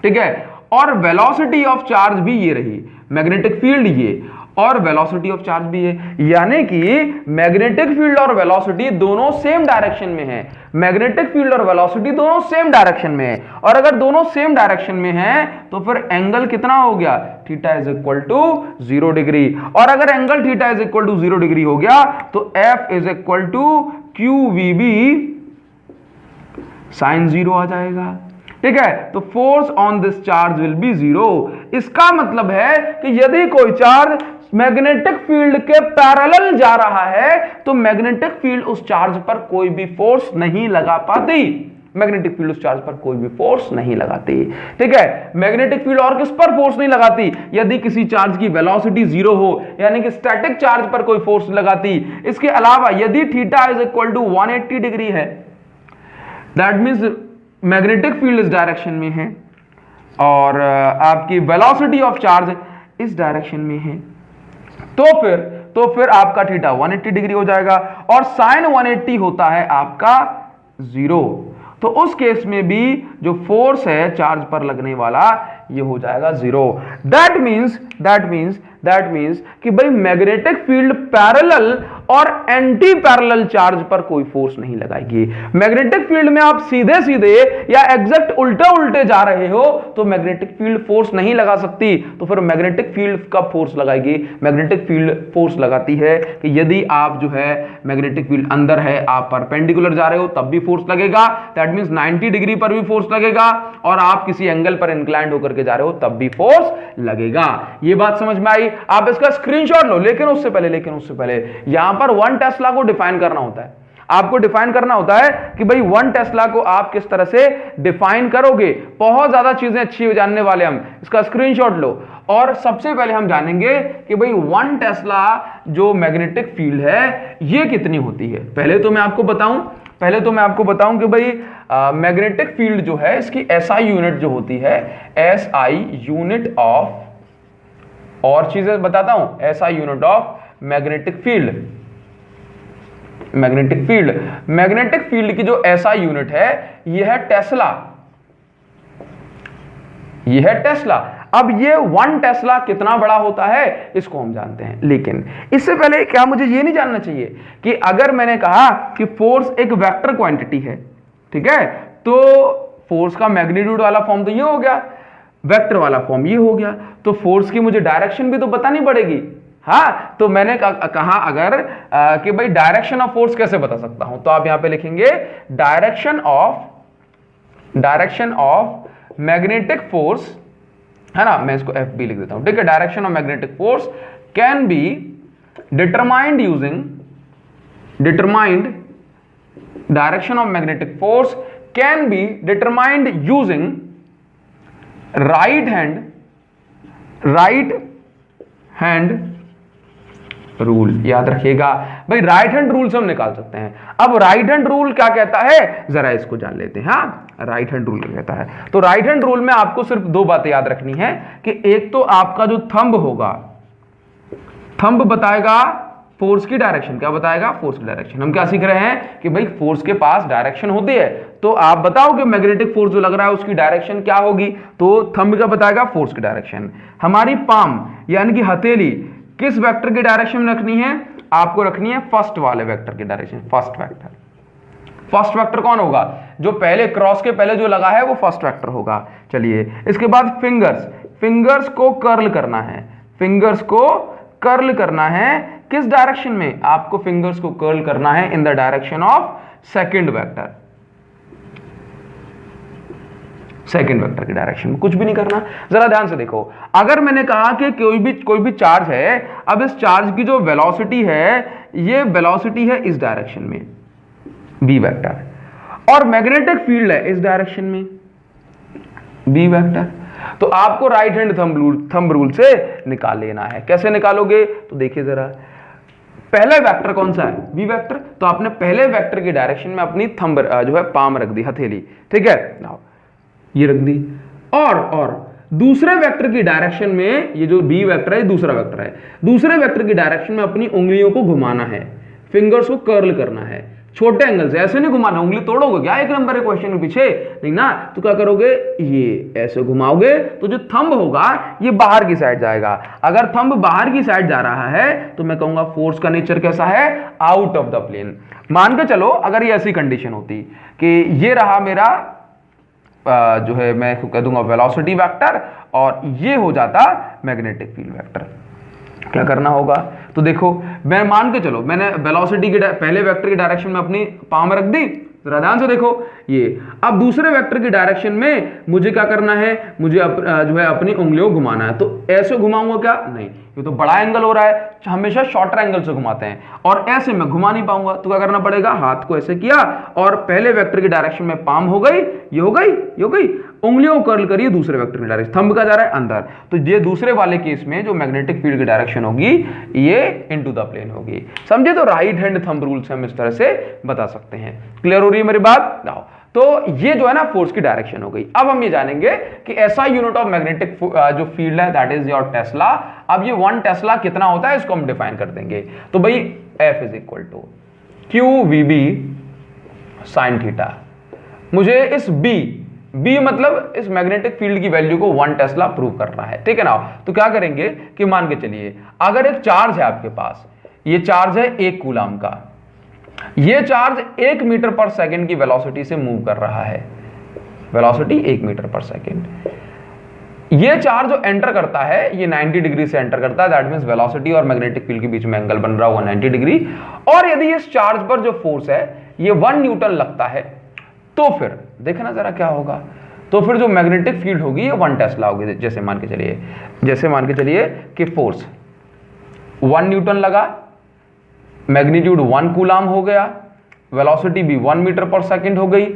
ठीक है, और वेलोसिटी ऑफ चार्ज भी ये रही, मैग्नेटिक फील्ड ये और वेलोसिटी ऑफ चार्ज भी है, यानी कि मैग्नेटिक फील्ड और वेलोसिटी दोनों सेम डायरेक्शन में है, मैग्नेटिक फील्ड और वेलोसिटी दोनों सेम डायरेक्शन में है, और अगर दोनों सेम डायरेक्शन में है तो फिर एंगल कितना हो गया, theta is equal to 0 degree. और अगर angle theta is equal to 0 degree हो गया तो F is equal to QVB sine 0 आ जाएगा, ठीक है। तो force on this charge will be 0। इसका मतलब है कि यदि कोई चार्ज मैग्नेटिक फील्ड के पैरेलल जा रहा है तो मैग्नेटिक फील्ड उस चार्ज पर कोई भी फोर्स नहीं लगा पाती, मैग्नेटिक फील्ड उस चार्ज पर कोई भी फोर्स नहीं लगाती, ठीक है। मैग्नेटिक फील्ड और किस पर फोर्स नहीं लगाती, यदि किसी चार्ज की वेलोसिटी 0 हो, यानी कि स्टैटिक चार्ज पर कोई फोर्स लगाती। इसके अलावा यदि theta is equal to 180 degree है, दैट मींस मैग्नेटिक फील्ड इस डायरेक्शन में है और आपकी वेलोसिटी ऑफ चार्ज इस डायरेक्शन में है, तो फिर आपका थीटा 180 डिग्री हो जाएगा, और साइन 180 होता है आपका 0। तो उस केस में भी जो फोर्स है चार्ज पर लगने वाला ये हो जाएगा 0। दैट मींस कि भाई मैग्नेटिक फील्ड पैरेलल और एंटी पैरेलल चार्ज पर कोई फोर्स नहीं लगाएगी। मैग्नेटिक फील्ड में आप सीधे सीधे या एग्जैक्ट उल्टे उल्टे जा रहे हो तो मैग्नेटिक फील्ड फोर्स नहीं लगा सकती, तो फिर मैग्नेटिक फील्ड कब फोर्स लगाएगी? मैग्नेटिक फील्ड फोर्स लगाती है कि यदि आप जो है मैग्नेटिक फील्ड अंदर है, आप परपेंडिकुलर जा रहे हो तब भी फोर्स लगेगा, दैट मींस 90 डिग्री पर भी फोर्स लगेगा, और आप किसी एंगल पर इंक्लाइंड होकर के जा रहे हो तब भी फोर्स लगेगा। ये बात समझ में आई? आप इसका स्क्रीनशॉट लो, लेकिन उससे पहले यहां पर 1 टेस्ला को डिफाइन करना होता है। आपको डिफाइन करना होता है कि भाई 1 टेस्ला को आप किस तरह से डिफाइन करोगे। बहुत ज्यादा चीजें अच्छी हो जानने वाले हम, इसका स्क्रीनशॉट लो। और सबसे पहले हम जानेंगे कि भाई 1 टेस्ला जो मैग्नेटिक फील्ड है ये कितनी होती है। पहले तो मैं आपको बताऊं कि भाई मैग्नेटिक फील्ड जो है इसकी SI यूनिट जो होती है, SI यूनिट ऑफ, और चीजें बताता हूं, SI unit of magnetic field की जो SI यूनिट है यह है टेस्ला। अब ये 1 टेस्ला कितना बड़ा होता है इसको हम जानते हैं, लेकिन इससे पहले क्या मुझे ये नहीं जानना चाहिए कि अगर मैंने कहा कि फोर्स एक वेक्टर क्वांटिटी है, ठीक है, तो फोर्स का मैग्नीट्यूड वाला फॉर्म तो ये हो गया, वेक्टर वाला फॉर्म ये हो गया, तो फोर्स की मुझे डायरेक्शन भी तो बतानी पड़ेगी। हाँ, तो मैंने कहा अगर कि भाई डायरेक्शन ऑफ फोर्स कैसे बता सकता हूं, तो आप यहां पे लिखेंगे डायरेक्शन ऑफ मैग्नेटिक फोर्स, है ना, मैं इसको FB लिख देता हूं, ठीक है। Direction of magnetic force can be determined direction of magnetic force can be determined using right hand rule. याद रखिएगा भाई, राइट हैंड रूल से हम निकाल सकते हैं। अब राइट हैंड रूल क्या कहता है जरा इसको जान लेते हैं। हाँ, राइट हैंड रूल क्या कहता है, तो राइट हैंड रूल में आपको सिर्फ 2 बातें याद रखनी है कि एक तो आपका जो थंब होगा, थंब बताएगा फोर्स की डायरेक्शन। क्या बताएगा? फोर्स की डायरेक्शन। हम क्या सीख रहे हैं कि भाई फोर्स के पास डायरेक्शन होती है, तो आप बताओ कि मैग्नेटिक फोर्स जो लग रहा है उसकी डायरेक्शन क्या होगी, तो थंब क्या बताएगा? फोर्स की डायरेक्शन। हमारी पाम यानी कि हथेली किस वेक्टर की डायरेक्शन में रखनी है? आपको रखनी है फर्स्ट वाले वेक्टर की डायरेक्शन। फर्स्ट वेक्टर कौन होगा? जो पहले क्रॉस के पहले जो लगा है वो फर्स्ट वेक्टर होगा। चलिए, इसके बाद फिंगर्स को कर्ल करना है किस डायरेक्शन में? आपको फिंगर्स को कर्ल करना है in the direction of second vector की डायरेक्शन में, कुछ भी नहीं करना। जरा ध्यान से देखो, अगर मैंने कहा कि कोई भी चार्ज है, अब इस चार्ज की जो वेलोसिटी है, ये वेलोसिटी है इस डायरेक्शन में B वेक्टर, और मैग्नेटिक फील्ड है इस डायरेक्शन में B वेक्टर, तो आपको राइट हैंड थंब रूल से निकाल लेना है। कैसे निकालोगे? तो देखिए जरा, पहला वेक्टर कौन सा है? B वेक्टर, तो आपने पहले वेक्टर की डायरेक्शन में अपनी थंब जो है पाम रख दी, हथेली, ठीक है, ये रख दी, और दूसरे वेक्टर की डायरेक्शन में, ये जो B वेक्टर है दूसरा वेक्टर है, दूसरे वेक्टर की डायरेक्शन में अपनी उंगलियों को घुमाना है, फिंगर्स को कर्ल करना है, छोटे एंगल से, ऐसे नहीं घुमाना, उंगली तोड़ोगे क्या 1 नंबर के क्वेश्चन के पीछे? नहीं ना, तो क्या करोगे, ये ऐसे घुमाओगे तो जो थंब होगा ये बाहर की साइड जाएगा। अगर थंब बाहर की साइड जा रहा है तो मैं कहूंगा फोर्स का नेचर कैसा है? Out of the plane. मान के चलो अगर ये ऐसी कंडीशन होती कि ये रहा मेरा जो है, मैं कह दूंगा वेलोसिटी वेक्टर, और ये हो जाता मैग्नेटिक फील्ड वेक्टर, क्या करना होगा? तो देखो, मैं मान के चलो मैंने वेलोसिटी के पहले वेक्टर की डायरेक्शन में अपनी पाम रख दी, जरा ध्यान से देखो, ये अब दूसरे वेक्टर की डायरेक्शन में मुझे क्या करना है? मुझे जो है अपनी उंगलियों घुमाना है, तो ऐसे घुमाऊंगा क्या? नहीं, ये तो बड़ा एंगल हो रहा है, हमेशा शॉर्टर एंगल से घुमाते हैं, और ऐसे मैं घुमा नहीं पाऊंगा, तो क्या करना पड़ेगा? हाथ को ऐसे किया और पहले वेक्टर की डायरेक्शन में पाम हो गई, ये हो गई, उंगलियों कर्ल करिए दूसरे वेक्टर की डायरेक्शन, थंब का जा रहा है अंदर, तो ये दूसरे वाले केस में जो मैग्नेटिक फील्ड की डायरेक्शन होगी ये इनटू द प्लेन होगी। समझे? तो राइट हैंड थंब रूल से हम इस तरह से बता सकते हैं। क्लियर हो रही है मेरी बात? आओ, तो ये जो है ना फोर्स की डायरेक्शन हो गई। अब हम ये जानेंगे कि SI यूनिट ऑफ मैग्नेटिक जो फील्ड है दैट इज योर टेस्ला। अब ये 1 टेस्ला कितना होता है इसको हम डिफाइन कर देंगे। तो भाई F is equal to QVB sin theta. मुझे इस B बी मतलब इस मैग्नेटिक फील्ड की वैल्यू को 1 टेस्ला प्रूव करना है, ठीक है ना। तो क्या करेंगे कि मान के चलिए अगर एक चार्ज है आपके पास, ये चार्ज है 1 कूलाम का, ये चार्ज 1 मीटर पर सेकंड की वेलोसिटी से मूव कर रहा है, वेलोसिटी 1 मीटर पर सेकंड। ये चार्ज जो एंटर करता है ये 90 डिग्री से एंटर करता है, दैट मींस वेलोसिटी और मैग्नेटिक फील्ड के बीच में एंगल बन रहा होगा 90 डिग्री। और यदि इस चार्ज पर जो फोर्स है ये 1 न्यूटन लगता है, तो फिर देखना जरा क्या होगा, तो फिर जो मैग्नेटिक फील्ड होगी ये 1 टेस्ला होगी। जैसे मान के चलिए कि फोर्स 1 न्यूटन लगा, मैग्नीट्यूड 1 कूलाम हो गया, वेलोसिटी भी 1 मीटर पर सेकंड हो गई,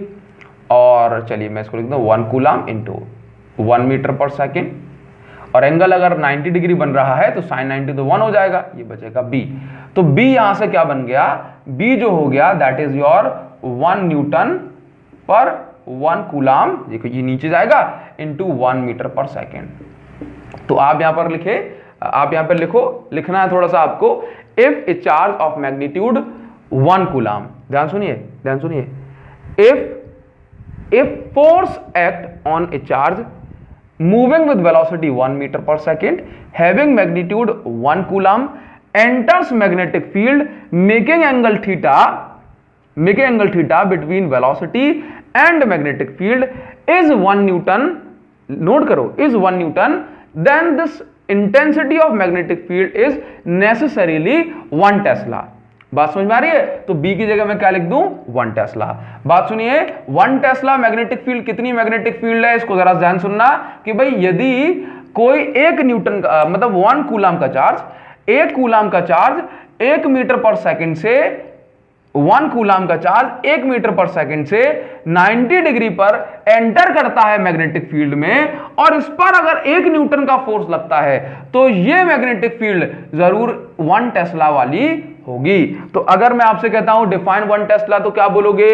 और चलिए मैं इसको लिख दूं 1 कूलाम इंटू 1 मीटर पर सेकंड, और एंगल अगर 90 डिग्री बन रहा है तो sin 90 तो 1 हो जाएगा, ये बचेगा b। तो b यहां से क्या बन गया, b जो हो गया दैट इज योर 1 न्यूटन पर 1 कूलाम, देखो ये नीचे जाएगा, इंटू 1 मीटर पर सेकंड। तो आप यहां पर लिखे, आप यहां पर लिखना है थोड़ा सा आपको, if A charge of magnitude 1 coulomb, ध्यान सुनिए, if force act on a charge moving with velocity 1 meter per second having magnitude 1 coulomb enters magnetic field making angle theta between velocity and magnetic field is 1 newton, note karo, is 1 newton, then this intensity of magnetic field is necessarily 1 tesla। बात समझ में आ रही है। तो B की जगह मैं क्या लिख दूं, 1 टेस्ला। बात सुनिए, 1 टेस्ला मैग्नेटिक फील्ड, कितनी मैग्नेटिक फील्ड है इसको जरा ध्यान सुनना कि भाई यदि कोई 1 न्यूटन का मतलब 1 कूलाम का चार्ज, 1 कूलाम का चार्ज 1 मीटर पर सेकंड से 1 कूलाम का चार्ज 1 मीटर पर सेकंड से 90 डिग्री पर एंटर करता है मैग्नेटिक फील्ड में, और इस पर अगर 1 न्यूटन का फोर्स लगता है तो ये मैग्नेटिक फील्ड जरूर 1 टेस्ला वाली होगी। तो अगर मैं आपसे कहता हूं डिफाइन 1 टेस्ला, तो क्या बोलोगे,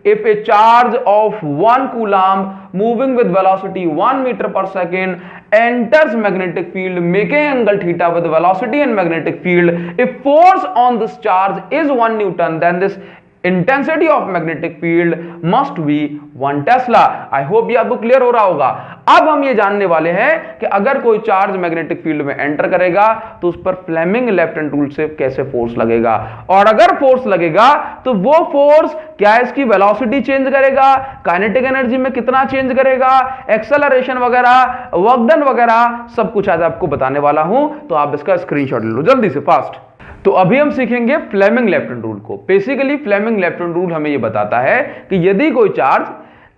if a charge of 1 coulomb moving with velocity 1 meter per second enters magnetic field making angle theta with velocity and magnetic field, if force on this charge is 1 newton, then this intensity of magnetic field must be 1 Tesla. I hope ये आपको clear हो रहा होगा। अब हम ये जानने वाले हैं कि अगर कोई चार्ज मैग्नेटिक फील्ड में एंटर करेगा तो उस पर फ्लेमिंग लेफ्ट हैंड रूल से कैसे फोर्स लगेगा, और अगर फोर्स लगेगा तो वो फोर्स क्या इसकी वेलोसिटी चेंज करेगा, काइनेटिक एनर्जी में कितना चेंज करेगा, एक्सेलरेशन वगैरह, वर्क डन वगैरह, सब कुछ आज आपको बताने वाला हूं। तो आप इसका स्क्रीनशॉट ले लो जल्दी से, फास्ट। तो अभी हम सीखेंगे फ्लेमिंग लेफ्ट हैंड रूल को। Basically Fleming left hand rule हमें यह बताता है कि यदि कोई चार्ज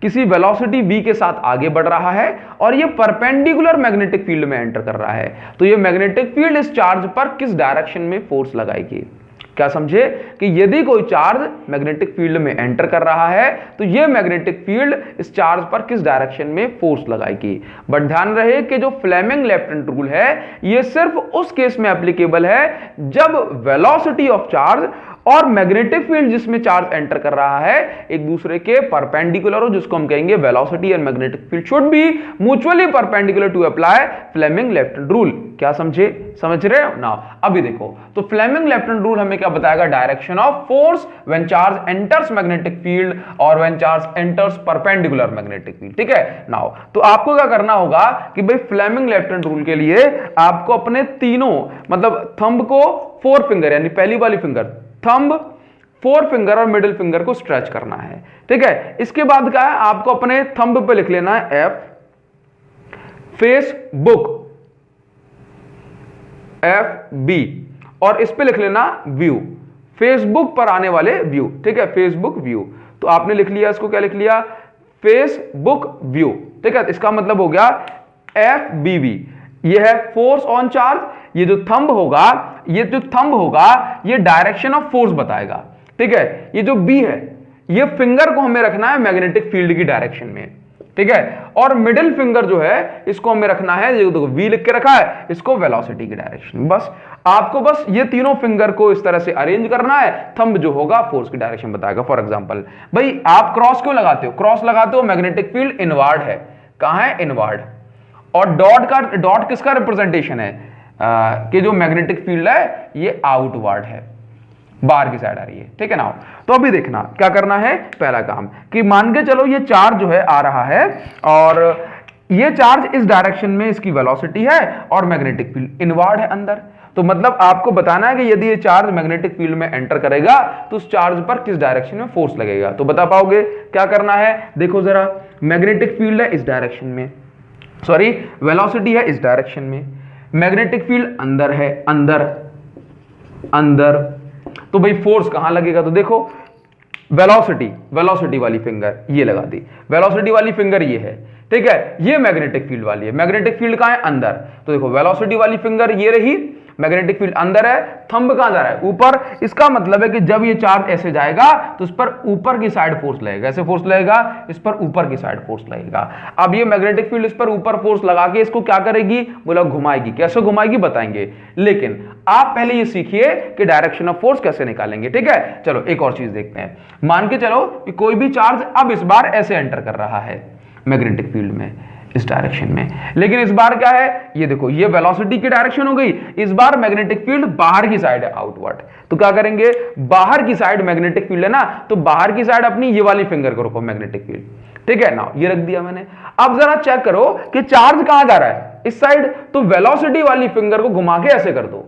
किसी वेलोसिटी v के साथ आगे बढ़ रहा है और ये परपेंडिकुलर मैग्नेटिक फील्ड में एंटर कर रहा है, तो ये मैग्नेटिक फील्ड इस चार्ज पर किस डायरेक्शन में फोर्स लगाएगी। क्या समझे कि यदि कोई चार्ज मैग्नेटिक फील्ड में एंटर कर रहा है तो ये मैग्नेटिक फील्ड इस चार्ज पर किस डायरेक्शन में फोर्स लगाएगी। बट ध्यान रहे कि जो फ्लेमिंग लेफ्ट हैंड रूल है ये सिर्फ उस केस में एप्लीकेबल है जब वेलोसिटी ऑफ चार्ज और मैग्नेटिक फील्ड जिसमें चार्ज एंटर कर रहा है एक दूसरे के परपेंडिकुलर हो, जिसको हम कहेंगे velocity and magnetic field should be mutually perpendicular to apply Fleming left hand rule. क्या समझ रहे हो ना। अभी देखो, तो फ्लेमिंग लेफ्ट हैंड रूल हमें क्या बताएगा, direction of force when charge enters magnetic field और when charge enters perpendicular magnetic field. ठीक है नाउ, तो आपको क्या करना होगा कि भाई फ्लेमिंग लेफ्ट हैंड रूल के लिए आपको अपने तीनों मतलब थंब को 4 फिंगर यानी पहली वाली फिंगर थंब, 4 फिंगर और मिडिल फिंगर को स्ट्रेच करना है। ठीक है, इसके बाद क्या है, आपको अपने थंब पे लिख लेना है F, फेसबुक FB, और इस पे लिख लेना व्यू, फेसबुक पर आने वाले व्यू। ठीक है, फेसबुक व्यू। तो आपने लिख लिया, इसको क्या लिख लिया, फेसबुक व्यू। ठीक है, इसका मतलब हो गया FBV, ये है फोर्स ऑन चार्ज। ये जो थंब होगा ये डायरेक्शन ऑफ फोर्स बताएगा। ठीक है, ये जो B है ये फिंगर को हमें रखना है मैग्नेटिक फील्ड की डायरेक्शन में। ठीक है, और मिडिल फिंगर जो है इसको हमें रखना है, ये देखो V लिख के रखा है, इसको वेलोसिटी की डायरेक्शन। बस आपको बस ये तीनों फिंगर को इस तरह से अरेंज करना है, थंब जो होगा फोर्स की डायरेक्शन बताएगा। फॉर एग्जांपल भाई आप क्रॉस क्यों लगाते हो, क्रॉस लगाते हो मैग्नेटिक फील्ड इनवर्ड है, कहां है इनवर्ड, और डॉट किसका रिप्रेजेंटेशन है कि जो मैग्नेटिक फील्ड है ये आउटवर्ड है। बाहर की साइड आ रही है, ठीक है ना। तो अभी देखना क्या करना है, पहला काम कि मान के चलो ये चार्ज जो है आ रहा है और ये चार्ज इस डायरेक्शन में इसकी वेलोसिटी है और मैग्नेटिक फील्ड इनवर्ड है अंदर। तो मतलब आपको बताना है कि यदि ये चार्ज मैग्नेटिक फील्ड में एंटर करेगा तो उस चार्ज पर किस डायरेक्शन में फोर्स लगेगा। तो बता पाओगे क्या करना है, देखो जरा, मैग्नेटिक फील्ड है इस डायरेक्शन में, सॉरी वेलोसिटी है इस डायरेक्शन में, मैग्नेटिक फील्ड अंदर है, अंदर अंदर, तो भाई फोर्स कहां लगेगा। तो देखो वेलोसिटी वाली फिंगर ये लगा दी, वेलोसिटी वाली फिंगर ये है, ठीक है, ये मैग्नेटिक फील्ड वाली है, मैग्नेटिक फील्ड कहां है, अंदर। तो देखो वेलोसिटी वाली फिंगर ये रही, मैग्नेटिक फील्ड अंदर है, थंब कहां जा रहा है, ऊपर। इसका मतलब है कि जब ये चार्ज ऐसे जाएगा तो उस पर ऊपर की साइड फोर्स लगेगा, ऐसे फोर्स लगेगा, इस पर ऊपर की साइड फोर्स लगेगा। अब ये मैग्नेटिक फील्ड इस पर ऊपर फोर्स लगा के इसको क्या करेगी, बोला घुमाएगी। कैसे घुमाएगी बताएंगे, लेकिन आप पहले ये सीखिए कि डायरेक्शन ऑफ फोर्स कैसे निकालेंगे, ठीक है। चलो एक और चीज देखते हैं, मान के चलो कि कोई भी चार्ज अब इस बार ऐसे एंटर कर रहा है मैग्नेटिक फील्ड में इस डायरेक्शन में, लेकिन इस बार क्या है, ये देखो ये वेलोसिटी की डायरेक्शन हो गई, इस बार मैग्नेटिक फील्ड बाहर की साइड है, आउटवर्ड। तो क्या करेंगे, बाहर की साइड मैग्नेटिक फील्ड है ना, तो बाहर की साइड अपनी ये वाली फिंगर को रखो मैग्नेटिक फील्ड, ठीक है ना, ये रख दिया मैंने। अब जरा चेक करो कि चार्ज कहां जा रहा है, इस साइड, तो वेलोसिटी वाली फिंगर को घुमा के ऐसे कर दो,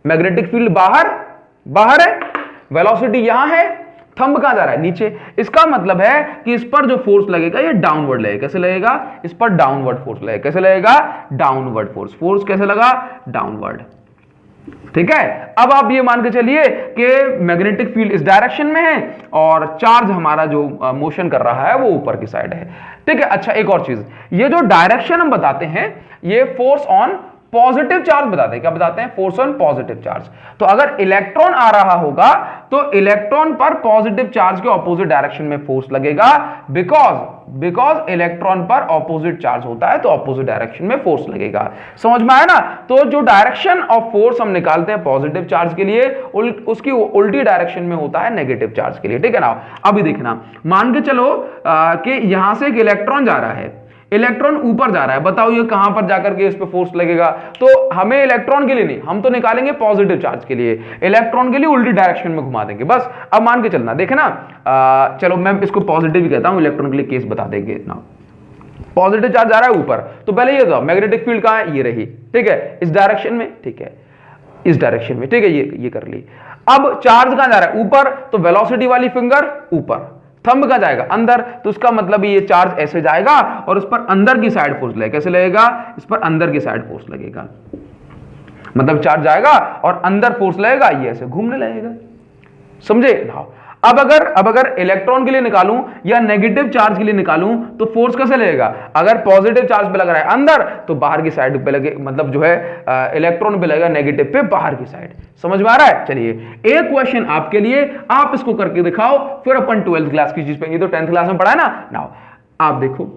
मैग्नेटिक फील्ड बाहर है, वेलोसिटी यहां है, थंब कहां जा रहा है, नीचे। इसका मतलब है कि इस पर जो फोर्स लगेगा ये डाउनवर्ड लगेगा। कैसे लगेगा, इस पर डाउनवर्ड फोर्स लगेगा। कैसे लगेगा, डाउनवर्ड फोर्स। फोर्स कैसे लगा, डाउनवर्ड, ठीक है। अब आप ये मान के चलिए कि मैग्नेटिक फील्ड इस डायरेक्शन में है और चार्ज हमारा जो मोशन कर रहा है वो ऊपर की साइड है, ठीक है। अच्छा एक और चीज, ये जो डायरेक्शन हम बताते हैं ये फोर्स ऑन पॉजिटिव चार्ज बताते हैं। क्या बताते हैं, फोर्स ऑन पॉजिटिव चार्ज। तो अगर इलेक्ट्रॉन आ रहा होगा तो इलेक्ट्रॉन पर पॉजिटिव चार्ज के ऑपोजिट डायरेक्शन में फोर्स लगेगा, बिकॉज इलेक्ट्रॉन पर ऑपोजिट चार्ज होता है तो ऑपोजिट डायरेक्शन में फोर्स लगेगा। समझ में आया ना। तो जो डायरेक्शन ऑफ फोर्स हम निकालते हैं पॉजिटिव चार्ज के लिए, उसकी उल्टी डायरेक्शन में होता है नेगेटिव चार्ज के लिए, ठीक है ना। अभी देखना, मान के चलो कि यहां से एक इलेक्ट्रॉन जा रहा है, इलेक्ट्रॉन ऊपर जा रहा है, बताओ ये कहां पर जाकर के इस पे फोर्स लगेगा। तो हमें इलेक्ट्रॉन के लिए नहीं, हम तो निकालेंगे पॉजिटिव चार्ज के लिए, इलेक्ट्रॉन के लिए उल्टी डायरेक्शन में घुमा देंगे बस। अब मान के चलना, देखे ना, चलो मैं इसको पॉजिटिव ही कहता हूं, इलेक्ट्रॉन के लिए केस बता देंगे ना। पॉजिटिव चार्ज जा रहा है ऊपर, तो पहले ये तो मैग्नेटिक फील्ड कहां है, ये रही, ठीक है, इस डायरेक्शन में, ठीक है, इस डायरेक्शन में, ठीक है, ये कर ली। अब चार्ज कहां जा रहा है, ऊपर, तो वेलोसिटी वाली फिंगर ऊपर, थंब कहां जाएगा, अंदर। तो उसका मतलब ये चार्ज ऐसे जाएगा और उस पर अंदर की साइड फोर्स लगेगा। कैसे लगेगा, इस पर अंदर की साइड फोर्स लगेगा, मतलब चार्ज जाएगा और अंदर फोर्स लगेगा, ये ऐसे घूमने लगेगा, समझे ना। अब अगर इलेक्ट्रॉन के लिए निकालूं या नेगेटिव चार्ज के लिए निकालूं तो फोर्स कैसे लगेगा, अगर पॉजिटिव चार्ज पे लग रहा है अंदर तो बाहर की साइड पे लगे, मतलब जो है इलेक्ट्रॉन पे लगेगा नेगेटिव पे बाहर की साइड। समझ में आ रहा है। चलिए एक क्वेश्चन आपके लिए, आप इसको करके दिखाओ, फिर अपन 12th क्लास की चीज पे, ये तो 10th क्लास में पढ़ा है ना। नाउ आप देखो,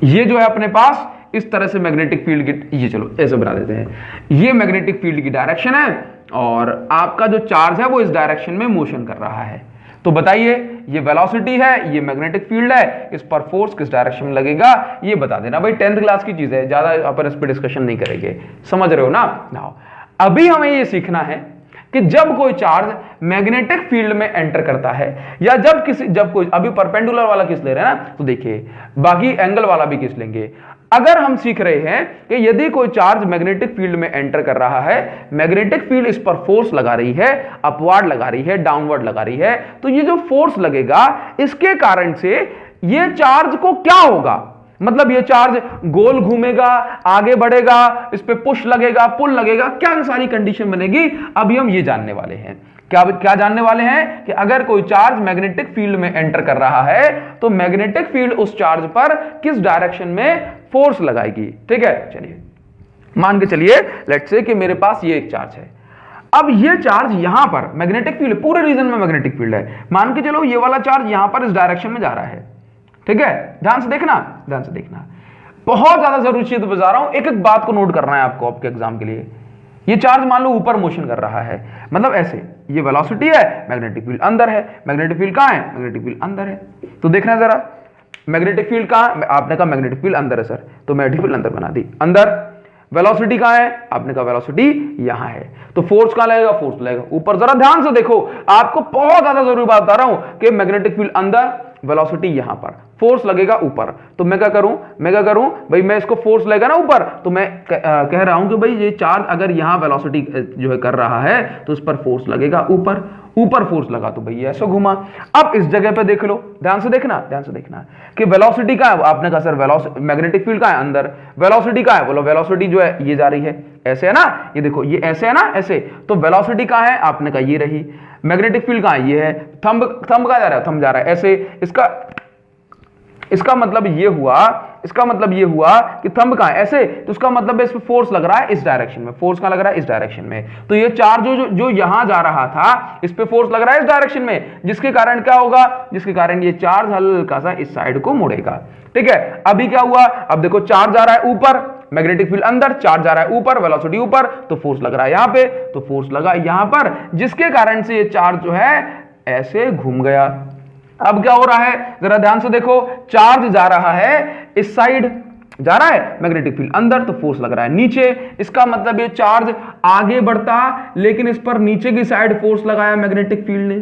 ये जो है अपने पास इस तरह से मैग्नेटिक फील्ड की, ये चलो ऐसे बना देते हैं, ये मैग्नेटिक फील्ड की डायरेक्शन है और आपका जो चार्ज है वो इस डायरेक्शन में मोशन कर रहा है। तो बताइए, ये वेलोसिटी है, ये मैग्नेटिक फील्ड है, इस पर फोर्स किस डायरेक्शन में लगेगा, ये बता देना भाई। 10th क्लास की चीज है, ज्यादा अपन इस पर डिस्कशन नहीं करेंगे, समझ रहे हो ना। नाउ अभी हमें ये सीखना है कि जब कोई चार्ज मैग्नेटिक फील्ड में एंटर करता है या जब कोई, अभी परपेंडिकुलर वाला किस ले रहे हैं ना, तो देखिए बाकी एंगल वाला भी किस लेंगे। अगर हम सीख रहे हैं कि यदि कोई चार्ज मैग्नेटिक फील्ड में एंटर कर रहा है, मैग्नेटिक फील्ड इस पर फोर्स लगा रही है, अपवर्ड लगा रही है, डाउनवर्ड लगा रही है, तो ये जो फोर्स लगेगा इसके कारण से ये चार्ज को क्या होगा, मतलब ये चार्ज गोल घूमेगा, आगे बढ़ेगा, इस पे पुश लगेगा, पुल लगेगा, क्या सारी कंडीशन बनेगी, अभी हम ये जानने वाले हैं। क्या जानने वाले हैं कि अगर कोई चार्ज मैग्नेटिक फील्ड में एंटर कर रहा है तो मैग्नेटिक फील्ड उस चार्ज पर किस डायरेक्शन में फोर्स लगाएगी, ठीक है। चलिए मान के चलिए, लेट्स से कि मेरे पास ये एक चार्ज है, अब ये चार्ज यहां पर मैग्नेटिक फील्ड, पूरे रीजन में मैग्नेटिक फील्ड है, मान के चलो ये वाला चार्ज यहां पर इस डायरेक्शन में जा रहा है, ठीक है। ध्यान से देखना, बहुत ज्यादा जरूरी चीज बता रहा हूं, एक एक बात को नोट करना है आपको आपके एग्जाम के लिए। ये चार्ज मान लो ऊपर मोशन कर रहा है, मतलब ऐसे, ये वेलोसिटी है, मैग्नेटिक फील्ड अंदर है, मैग्नेटिक फील्ड कहां है, मैग्नेटिक फील्ड अंदर है। तो देखना जरा, मैग्नेटिक फील्ड कहां, आपने कहा मैग्नेटिक फील्ड अंदर है सर, तो मैग्नेटिक फील्ड अंदर बना दी, अंदर, वेलोसिटी कहां है, आपने कहा वेलोसिटी यहां है, तो फोर्स कहां लगेगा, फोर्स लगेगा ऊपर। जरा ध्यान से देखो, आपको बहुत ज्यादा जरूरी बात बता रहा हूं कि मैग्नेटिक फील्ड अंदर, वेलोसिटी यहां पर, फोर्स लगेगा ऊपर। तो मैं क्या करूं भाई, मैं इसको फोर्स लगेगा ना ऊपर, तो मैं कह रहा हूं कि भाई ये चार्ज अगर यहां वेलोसिटी जो है कर रहा है तो इस पर फोर्स लगेगा ऊपर फोर्स लगा तो भाई ऐसा घुमा। अब इस जगह पे देख लो, ध्यान से देखना कि वेलोसिटी का है, आपने कहा सर मैग्नेटिक फील्ड का है अंदर, वेलोसिटी का है, बोलो वेलोसिटी जो है ये जा रही है, ऐसे है ना, ये देखो ये ऐसे है ना, ऐसे, तो वेलोसिटी का है, आपने कहा ये रही, मैग्नेटिक फील्ड कहां है, ये है, थंब कहां जा रहा है, थंब जा रहा है ऐसे, इसका मतलब ये हुआ कि थंब कहां है, ऐसे, तो इसका मतलब है इस पे फोर्स लग रहा है इस डायरेक्शन में, फोर्स कहां लग रहा है, इस डायरेक्शन में। तो ये चार्ज जो यहां जा रहा था, इस पे फोर्स लग रहा है इस डायरेक्शन में, जिसके कारण क्या होगा, जिसके कारण ये चार्ज हल्का सा इस साइड को मुड़ेगा। ठीक है, अभी क्या हुआ, अब देखो चार्ज जा रहा है ऊपर, मैग्नेटिक फील्ड अंदर, चार्ज जा रहा है ऊपर, वेलोसिटी ऊपर, तो फोर्स लग रहा है यहां पे, तो फोर्स लगा यहां पर, जिसके कारण से ये चार्ज जो है ऐसे घूम गया। अब क्या हो रहा है, जरा ध्यान से देखो, चार्ज जा रहा है इस साइड, जा रहा है मैग्नेटिक फील्ड अंदर, तो फोर्स लग रहा है नीचे, इसका मतलब ये चार्ज आगे बढ़ता, लेकिन इस पर नीचे की साइड फोर्स लगाया मैग्नेटिक फील्ड ने,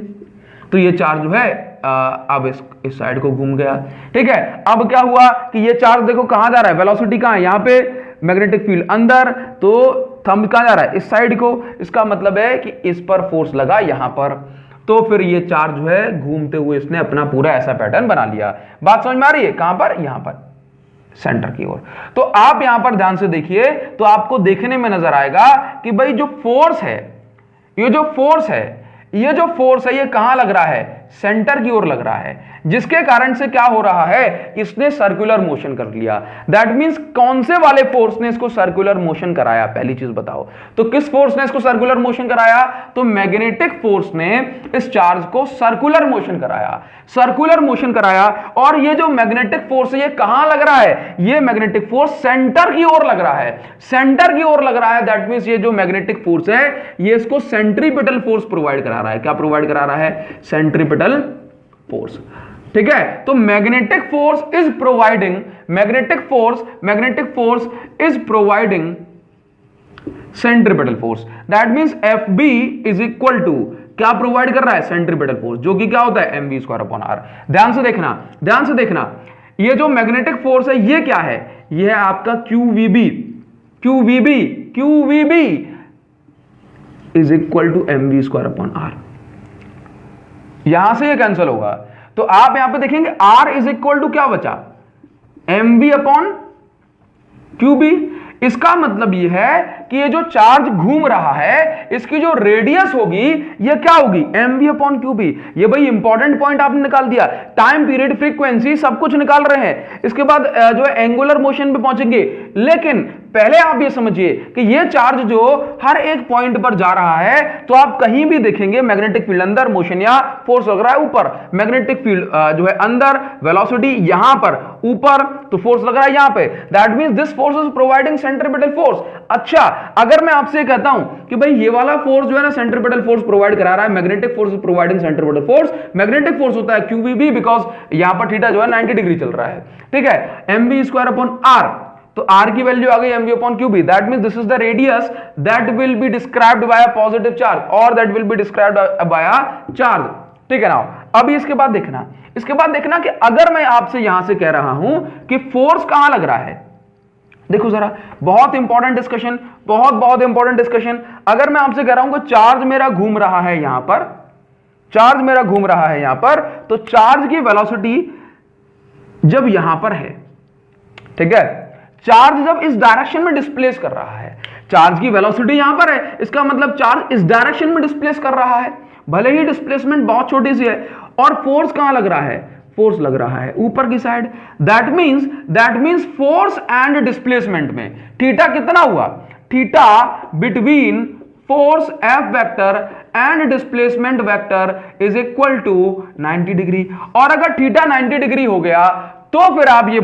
तो ये चार्ज जो है अब इस साइड को घूम गया। ठीक है, अब क्या हुआ कि ये चार्ज देखो कहां जा रहा है, वेलोसिटी कहां है, यहां पे, मैग्नेटिक फील्ड अंदर, तो थंब कहां जा रहा है, इस साइड को, इसका मतलब है कि इस पर फोर्स लगा यहां पर, तो फिर ये चार्ज जो है घूमते हुए इसने अपना पूरा ऐसा पैटर्न बना लिया। बात समझ में आ रही है, कहां पर, यहां पर सेंटर की ओर। तो आप यहां पर ध्यान से देखिए, तो आपको देखने में नजर आएगा कि भाई जो फोर्स है, ये जो फोर्स है ये कहां लग रहा है, सेंटर की ओर लग रहा है, जिसके कारण से क्या हो रहा है, इसने सर्कुलर मोशन कर लिया। दैट मींस कौन से वाले फोर्स ने इसको सर्कुलर मोशन कराया, पहली चीज बताओ, तो किस फोर्स ने इसको सर्कुलर मोशन कराया, तो मैग्नेटिक फोर्स ने इस चार्ज को सर्कुलर मोशन कराया। और ये जो मैग्नेटिक फोर्स है ये कहां लग रहा है, ये मैग्नेटिक फोर्स सेंटर की ओर लग रहा है, दैट मींस ये जो मैग्नेटिक फोर्स है ये इसको सेंट्रीपिटल फोर्स प्रोवाइड करा रहा है। क्या प्रोवाइड करा रहा है, सेंट्रीपिटल फोर्स। ठीक है, तो magnetic force is providing centripetal force, that means FB is equal to क्या प्रोवाइड कर रहा है, सेंट्रीपिटल फोर्स, जो कि क्या होता है mv²/r। ध्यान से देखना, ये जो मैग्नेटिक फोर्स है ये क्या है, ये है आपका QVB is equal to mv²/r। यहां से ये कैंसिल होगा, तो आप यहां पे देखेंगे R इज इक्वल टू क्या बचा, mv/QB। इसका मतलब ये है कि ये जो चार्ज घूम रहा है इसकी जो रेडियस होगी ये क्या होगी, mv/QB। ये भाई इंपॉर्टेंट पॉइंट आपने निकाल दिया, टाइम पीरियड, फ्रीक्वेंसी सब कुछ निकाल रहे हैं, इसके बाद जो है एंगुलर मोशन पे पहुंचेंगे। लेकिन पहले आप ये समझिए कि ये चार्ज जो हर एक पॉइंट पर जा रहा है, तो आप कहीं भी देखेंगे मैग्नेटिक फील्ड अंदर, मोशन या फोर्स लग रहा है ऊपर, मैग्नेटिक फील्ड जो है अंदर, वेलोसिटी यहां पर ऊपर, तो फोर्स लग रहा है यहां पे, that means this force is providing centripetal force. अच्छा, अगर मैं आपसे कहता हूं कि भाई ये वाला फोर्स जो है ना सेंट्रीपिटल फोर्स प्रोवाइड करा रहा है, magnetic force is providing centripetal force, magnetic force होता है QVB, बिकॉज यहां पर थीटा जो है 90 डिग्री चल रहा है। ठीक है, mv²/r, तो r की वैल्यू आ गई mv/QB, that means this is the radius that will be described by a positive charge, और that will be described by a charge. ठीक है ना, अभी इसके बाद देखना कि अगर मैं आपसे यहां से कह रहा हूं कि फोर्स कहां लग रहा है, देखो जरा, बहुत इंपॉर्टेंट डिस्कशन, बहुत इंपॉर्टेंट डिस्कशन। अगर मैं आपसे कह रहा हूं कि चार्ज मेरा घूम रहा है यहां पर, तो चार्ज की वेलोसिटी जब यहां पर है, ठीक है, चार्ज जब इस डायरेक्शन में डिस्प्लेस कर रहा है, चार्ज की वेलोसिटी यहां पर है, इसका मतलब चार्ज इस डायरेक्शन में डिस्प्लेस कर रहा है, भले ही डिस्प्लेसमेंट बहुत छोटी सी है, और फोर्स कहां लग रहा है, फोर्स लग रहा है ऊपर की side. That means force and displacement में थीटा कितना हुआ, theta between force F vector and displacement vector is equal to 90 degree. और अगर थीटा 90 डिग्री हो गया तो फिर आप ये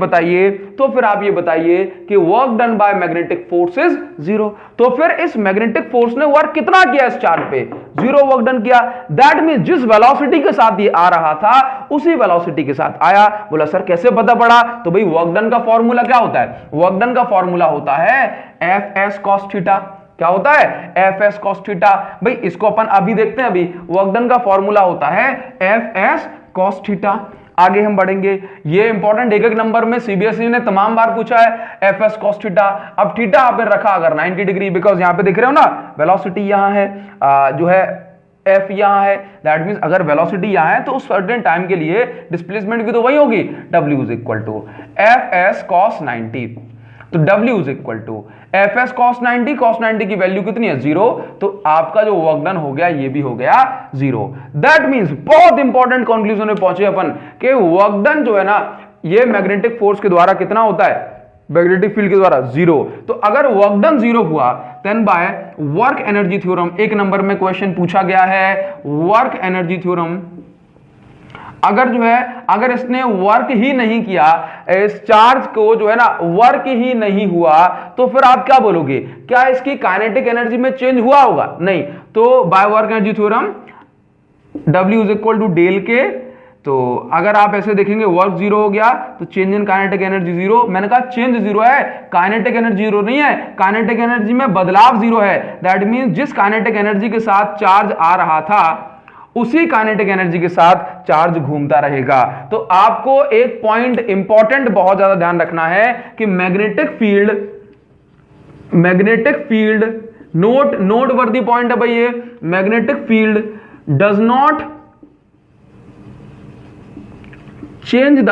बताइए कि work done by magnetic force is 0। तो फिर इस मैग्नेटिक फोर्स ने वर्क कितना किया इस चार्ज पे? 0 वर्क डन किया। दैट मींस जिस वेलोसिटी के साथ ये आ रहा था उसी वेलोसिटी के साथ आया। बोला सर कैसे पता पड़ा? तो भाई वर्क डन का फॉर्मूला क्या होता है? वर्क डन का फॉर्मूला होता है एफ एस कॉस थीटा। क्या होता है? F S cos theta. भाई इसको अपन अभी देखते हैं। अभी वर्क डन का फॉर्मूला होता है एफ एस कॉस थीटा। आगे हम बढ़ेंगे, ये इंपॉर्टेंट एक नंबर में सीबीएसई ने तमाम बार पूछा है एफ एस कॉस थीटा। अब थीटा आपने रखा अगर 90 डिग्री, बिकॉज यहां पे देख रहे हो ना वेलोसिटी यहां है, जो है एफ यहां है, दैट मींस अगर वेलोसिटी यहां है तो उस सर्टेन टाइम के लिए डिस्प्लेसमेंट भी तो वही होगी, W is equal to F S cos 90। तो W is equal to F S cos 90 की वैल्यू कितनी है? 0। तो आपका जो वर्क डन हो गया ये भी हो गया 0। दैट मींस बहुत इंपॉर्टेंट कंक्लूजन में पहुंचे अपन कि वर्क डन जो है ना ये मैग्नेटिक फोर्स के द्वारा कितना होता है? मैग्नेटिक फील्ड के द्वारा 0। तो अगर वर्क डन 0 हुआ then by work energy theorem, एक नंबर में क्वेश्चन पूछा गया है वर्क एनर्जी थ्योरम, अगर इसने वर्क ही नहीं किया, इस चार्ज को जो है ना वर्क ही नहीं हुआ, तो फिर आप क्या बोलोगे? क्या इसकी काइनेटिक एनर्जी में चेंज हुआ होगा? नहीं। तो by work energy theorem W is equal to del K, तो अगर आप ऐसे देखेंगे वर्क 0 हो गया तो चेंज इन काइनेटिक एनर्जी 0। मैंने कहा चेंज 0 है, काइनेटिक एनर्जी 0 नहीं है, काइनेटिक एनर्जी में बदलाव 0 है। दैट मींस जिस काइनेटिक एनर्जी के साथ चार्ज आ रहा था उसी काइनेटिक एनर्जी के साथ चार्ज घूमता रहेगा। तो आपको एक पॉइंट इंपॉर्टेंट बहुत ज्यादा ध्यान रखना है कि मैग्नेटिक फील्ड नोट वर्दी पॉइंट है भाई ये, magnetic field does not change the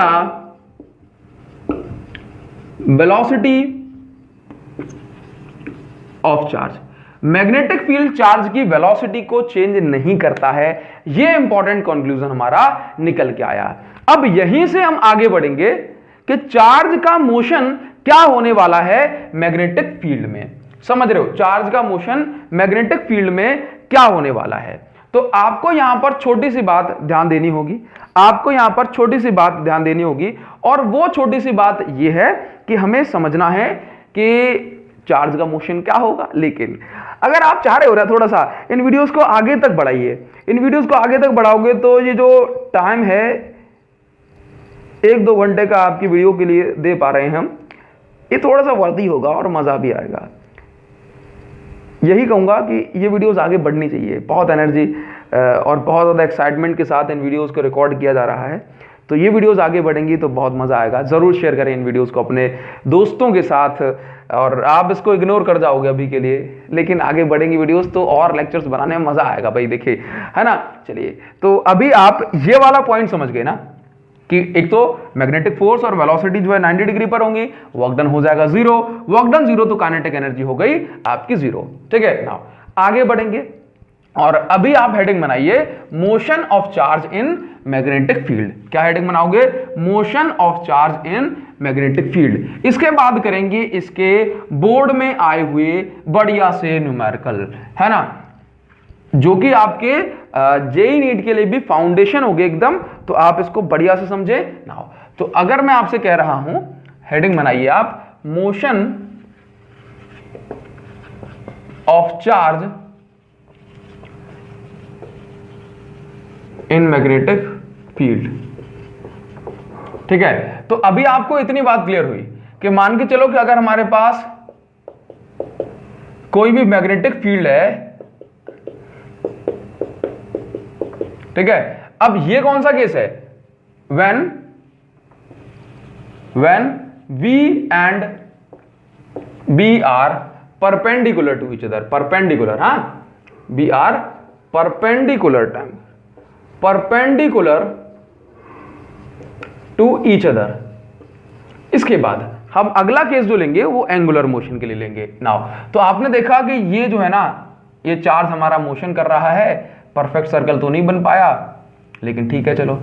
velocity of charge. Magnetic field charge की वेलोसिटी को चेंज नहीं करता है। यह इंपॉर्टेंट कंक्लूजन हमारा निकल के आया। अब यहीं से हम आगे बढ़ेंगे कि चार्ज का मोशन क्या होने वाला है मैग्नेटिक फील्ड में। समझ रहे हो? चार्ज का मोशन मैग्नेटिक फील्ड में क्या होने वाला है। तो आपको यहां पर छोटी सी बात ध्यान देनी होगी, और वो छोटी सी बात यह है कि हमें समझना है कि चार्ज का मोशन क्या होगा। लेकिन अगर आप चाह रहे हो रहा थोड़ा सा इन वीडियोस को आगे तक बढ़ाइए, इन वीडियोस को आगे तक बढ़ाओगे तो ये जो टाइम है 1-2 घंटे का आपकी वीडियो के लिए दे पा रहे हैं हम, ये थोड़ा सा वर्दी होगा और मजा भी आएगा। यही कहूंगा कि ये वीडियोस आगे बढ़नी चाहिए। बहुत एनर्जी और बहुत ज़्यादा एक्साइटमेंट के साथ इन वीडियोस को रिकॉर्ड किया जा रहा है। तो ये वीडियोस आगे बढ़ेंगी तो बहुत मज़ा आएगा। ज़रूर शेयर करें इन वीडियोस को अपने दोस्तों के साथ, और आप इसको इग्नोर कर जाओगे अभी के लिए, लेकिन आगे बढ़ेंगी वीडियोस तो और लेक्चर्स बनाने में मज़ा आएगा भाई, देखिए, है ना। चलिए, तो अभी आप ये वाला पॉइंट समझ गए ना कि एक तो मैग्नेटिक फोर्स और वेलोसिटी जो है 90 डिग्री पर होंगी, वर्क डन हो जाएगा 0, वर्क डन 0 तो काइनेटिक एनर्जी हो गई आपकी 0। ठीक है, नाउ आगे बढ़ेंगे और अभी आप हेडिंग बनाइए motion of charge in magnetic field. क्या हेडिंग बनाओगे? Motion of charge in magnetic field. इसके बाद करेंगे इसके बोर्ड में आए हुए बढ़िया से न्यूमेरिकल, है ना, जो कि आपके जेई नीट के लिए भी फाउंडेशन हो गए एकदम। तो आप इसको बढ़िया से समझे ना। तो अगर मैं आपसे कह रहा हूं, हेडिंग बनाइए आप motion of charge in magnetic field. ठीक है, तो अभी आपको इतनी बात क्लियर हुई कि मान के चलो कि अगर हमारे पास कोई भी मैग्नेटिक फील्ड है, ठीक है, अब ये कौन सा केस है? When V and B are perpendicular to each other, perpendicular, हाँ, B are perpendicular to each other. इसके बाद हम अगला केस जो लेंगे वो एंगुलर मोशन के लिए लेंगे। नाउ तो आपने देखा कि ये जो है ना, ये चार्ज हमारा मोशन कर रहा है, परफेक्ट सर्कल तो नहीं बन पाया, लेकिन ठीक है, चलो,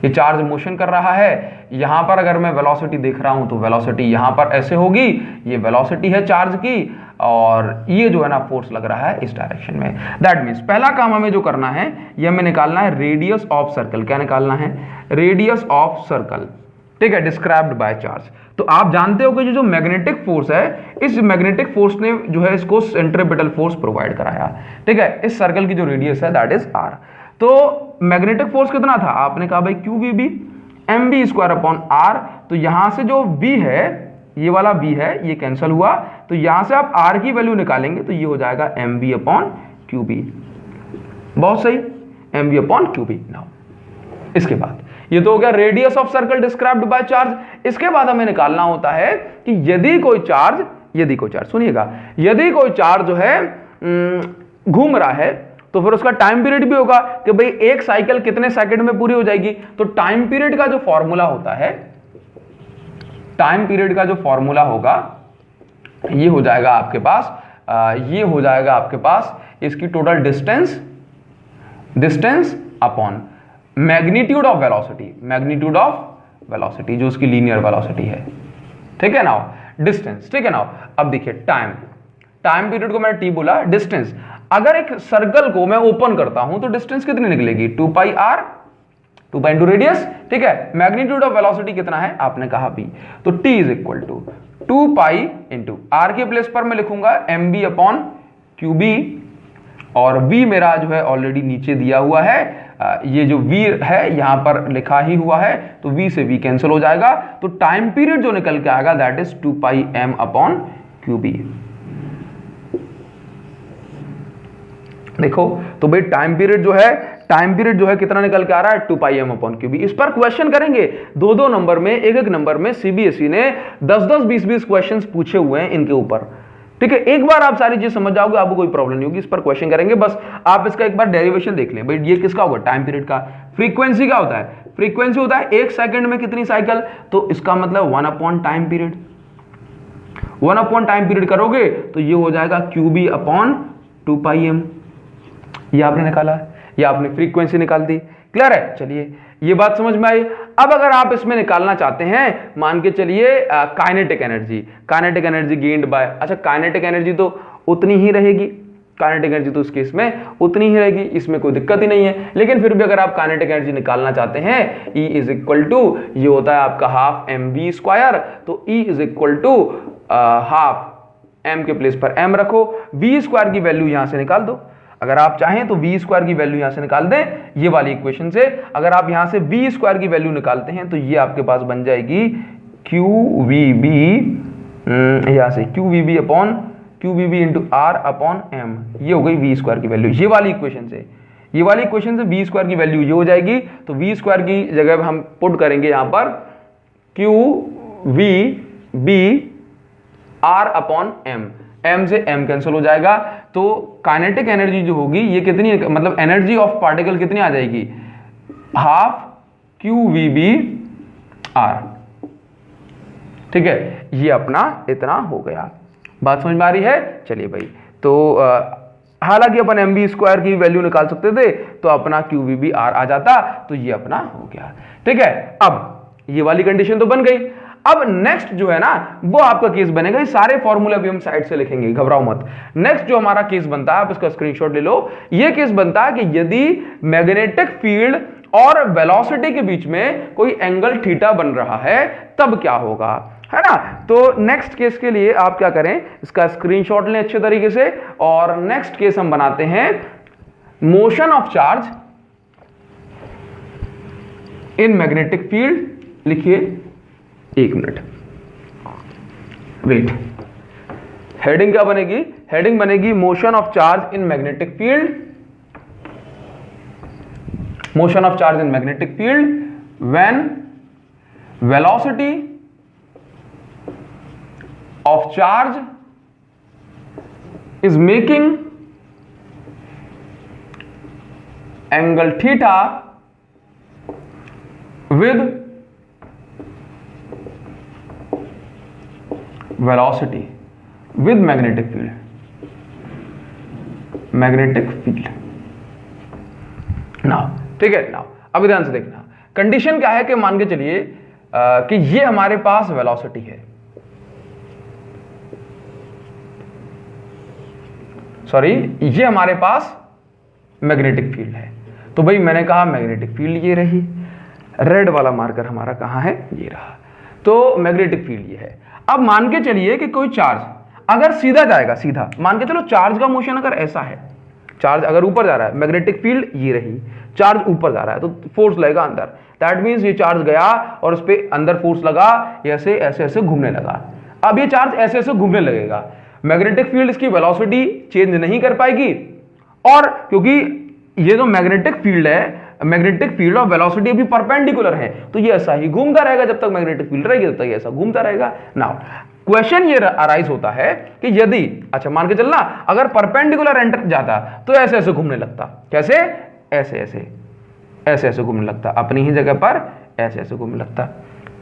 ये चार्ज मोशन कर रहा है। यहां पर अगर मैं वेलोसिटी देख रहा हूं तो वेलोसिटी यहां पर ऐसे होगी, ये वेलोसिटी है चार्ज की, और ये जो है ना फोर्स लग रहा है इस डायरेक्शन में। दैट मीन्स पहला काम हमें जो करना है, ये हमें निकालना है रेडियस ऑफ सर्कल। क्या निकालना है? Radius of circle. ठीक है, डिस्क्राइब्ड बाय चार्ज। तो आप जानते हो कि जो मैग्नेटिक फोर्स है, इस मैग्नेटिक फोर्स ने जो है इसको सेंट्रीपिटल फोर्स प्रोवाइड कराया। ठीक है, इस सर्कल की जो रेडियस है दैट इज आर। तो मैग्नेटिक फोर्स कितना था, आपने कहा भाई Q V B M B square upon R. तो यहां से जो बी है, ये वाला बी है, ये कैंसिल हुआ, तो यहां से आप आर की वैल्यू निकालेंगे तो ये हो जाएगा M B upon Q B. बहुत सही, M B upon Q B. Now इसके बाद ये तो हो गया radius of circle described by charge. इसके बाद हमें निकालना होता है कि यदि कोई चार्ज सुनिएगा, यदि कोई चार्ज जो है घूम रहा है तो फिर उसका टाइम पीरियड भी होगा कि भाई एक साइकिल कितने सेकंड में पूरी हो जाएगी। तो टाइम पीरियड का जो फॉर्मूला होता है, टाइम पीरियड का जो फॉर्मूला होगा ये हो जाएगा आपके पास, ये हो जाएगा आपके पास इसकी total distance upon magnitude of velocity, magnitude of velocity जो उसकी लीनियर वेलोसिटी है। ठीक है नाउ, डिस्टेंस। ठीक है नाउ, अब देखिए टाइम पीरियड को मैंने टी बोला, डिस्टेंस। अगर एक सर्कल को मैं ओपन करता हूं तो डिस्टेंस कितनी निकलेगी, 2 पाई आर, 2 पाई इंटू रेडियस। ठीक है, मैग्नीट्यूड ऑफ वेलोसिटी कितना है, आपने कहा बी, तो T is equal to 2 pi into R के प्लेस पर मैं लिखूंगा M B upon Q B, और v मेरा जो है ऑलरेडी नीचे दिया हुआ है, ये जो v है यहां पर लिखा ही हुआ है, तो v से v कैंसिल हो जाएगा। तो टाइम पीरियड जो निकल के आएगा that is 2 pi M upon Q B. देखो तो भाई टाइम पीरियड जो है कितना निकल के आ रहा है, 2 pi M upon Q B. इस पर क्वेश्चन करेंगे 2-2 नंबर में, एक नंबर में सीबीएसई ने 10-10, 20-20 क्वेश्चन पूछे हुए हैं इनके ऊपर। ठीक है, एक बार आप सारी चीज समझ जाओगे, आपको कोई प्रॉब्लम नहीं होगी। इस पर क्वेश्चन करेंगे, बस आप इसका एक बार डेरिवेशन देख लें। भाई ये किसका होगा, टाइम पीरियड का। फ्रीक्वेंसी क्या होता है, फ्रीक्वेंसी होता है 1 सेकंड में कितनी साइकिल, तो इसका मतलब 1 upon time period. 1 upon time period करोगे तो ये हो जाएगा Q B upon 2 pi M. ये आपने निकाला, ये आपने फ्रीक्वेंसी निकाल दी। क्लियर है, चलिए ये बात समझ में आई। अब अगर आप इसमें निकालना चाहते हैं, मान के चलिए काइनेटिक एनर्जी गेन्ड बाय, अच्छा काइनेटिक एनर्जी तो उतनी ही रहेगी, काइनेटिक एनर्जी तो उस केस में उतनी ही रहेगी, इसमें कोई दिक्कत ही नहीं है। लेकिन फिर भी अगर आप काइनेटिक एनर्जी निकालना चाहते हैं, E इज इक्वल टू, ये होता है आपका हाफ एम बी स्क्वायर, तो E is equal to half M के प्लेस पर एम रखो, वी स्क्वायर की वैल्यू यहां से निकाल दो। अगर आप चाहें तो वी स्क्वायर की वैल्यू यहां से निकाल दें, ये वाली इक्वेशन से। अगर आप यहां से वी स्क्वायर की वैल्यू निकालते हैं तो ये आपके पास बन जाएगी क्यू वी बी, यहां से Q V B upon Q V B into R upon M, ये हो गई वी स्क्वायर की वैल्यू। ये वाली इक्वेशन से वी स्क्वायर की वैल्यू ये हो जाएगी, तो वी स्क्वायर की जगह हम पुट करेंगे यहां पर Q V B R upon M, M से एम कैंसिल हो जाएगा। तो काइनेटिक एनर्जी जो होगी ये कितनी, मतलब एनर्जी ऑफ पार्टिकल कितनी आ जाएगी, half Q V B R. ठीक है, ये अपना इतना हो गया। बात समझ में आ रही है, चलिए भाई। तो हालांकि अपन एम बी स्क्वायर की वैल्यू निकाल सकते थे, तो अपना क्यू वी बी आर आ जाता, तो ये अपना हो गया। ठीक है, अब ये वाली कंडीशन तो बन गई। अब नेक्स्ट जो है ना वो आपका केस बनेगा, ये सारे फॉर्मूले भी हम साइड से लिखेंगे, घबराओ मत। नेक्स्ट जो हमारा केस बनता है, आप इसका स्क्रीनशॉट ले लो। ये केस बनता है कि यदि मैग्नेटिक फील्ड और वेलोसिटी के बीच में कोई एंगल थीटा बन रहा है, तब क्या होगा, है ना। तो नेक्स्ट केस के लिए आप क्या करें, इसका स्क्रीनशॉट लें अच्छे तरीके से, और नेक्स्ट केस हम बनाते हैं motion of charge in magnetic field. लिखिए, 1 मिनट वेट। हेडिंग क्या बनेगी, हेडिंग बनेगी motion of charge in magnetic field, motion of charge in magnetic field when velocity of charge is making angle theta with velocity with magnetic field now। ठीक है, now अब ध्यान से देखना, condition क्या है कि मान के चलिए कि ये हमारे पास वेलोसिटी है, सॉरी ये हमारे पास मैग्नेटिक फील्ड है। तो भाई मैंने कहा मैग्नेटिक फील्ड ये रही, रेड वाला मार्कर हमारा कहाँ है, ये रहा। तो मैग्नेटिक फील्ड ये है। अब मान के चलिए कि कोई चार्ज अगर सीधा जाएगा, सीधा मान के चलो चार्ज का मोशन अगर ऐसा है, चार्ज अगर ऊपर जा रहा है, मैग्नेटिक फील्ड ये रही, चार्ज ऊपर जा रहा है तो फोर्स लगेगा अंदर, दैट मींस ये चार्ज गया और उस पे अंदर फोर्स लगा, ऐसे ऐसे ऐसे घूमने लगा। अब ये चार्ज ऐसे ऐसे घूमने लगेगा, मैग्नेटिक फील्ड इसकी वेलोसिटी चेंज नहीं कर पाएगी, और क्योंकि ये जो मैग्नेटिक फील्ड है, मैग्नेटिक फील्ड और वेलोसिटी अभी परपेंडिकुलर है, तो ये ऐसा ही घूमता रहेगा, जब तक मैग्नेटिक फील्ड रहेगी तब तक ऐसा घूमता रहेगा। नाउ क्वेश्चन ये अराइज होता है कि यदि, अच्छा मान के चलना अगर परपेंडिकुलर एंटर जाता तो ऐसे ऐसे घूमने लगता, कैसे, ऐसे ऐसे ऐसे ऐसे घूमने लगता, अपनी ही जगह पर ऐसे ऐसे घूमने लगता,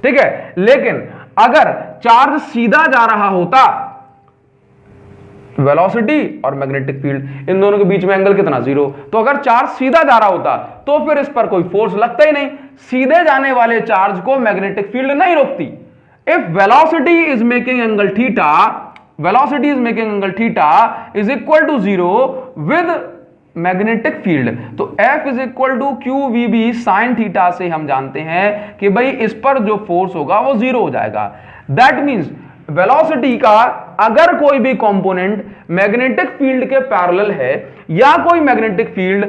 ठीक है। लेकिन अगर चार्ज सीधा जा रहा होता, वेलोसिटी और मैग्नेटिक फील्ड इन दोनों के बीच में एंगल कितना, 0, तो अगर चार्ज सीधा जा रहा होता तो फिर इस पर कोई फोर्स लगता ही नहीं, सीधे जाने वाले चार्ज को मैग्नेटिक फील्ड नहीं रोकती। If velocity is making angle theta, velocity is making angle theta is equal to 0 with magnetic field, तो F is equal to Q V B sine theta से हम जानते हैं कि भाई इस पर जो फोर्स होगा वो 0 हो जाएगा। दैट मींस वेलोसिटी का अगर कोई भी कंपोनेंट मैग्नेटिक फील्ड के पैरेलल है, या कोई मैग्नेटिक फील्ड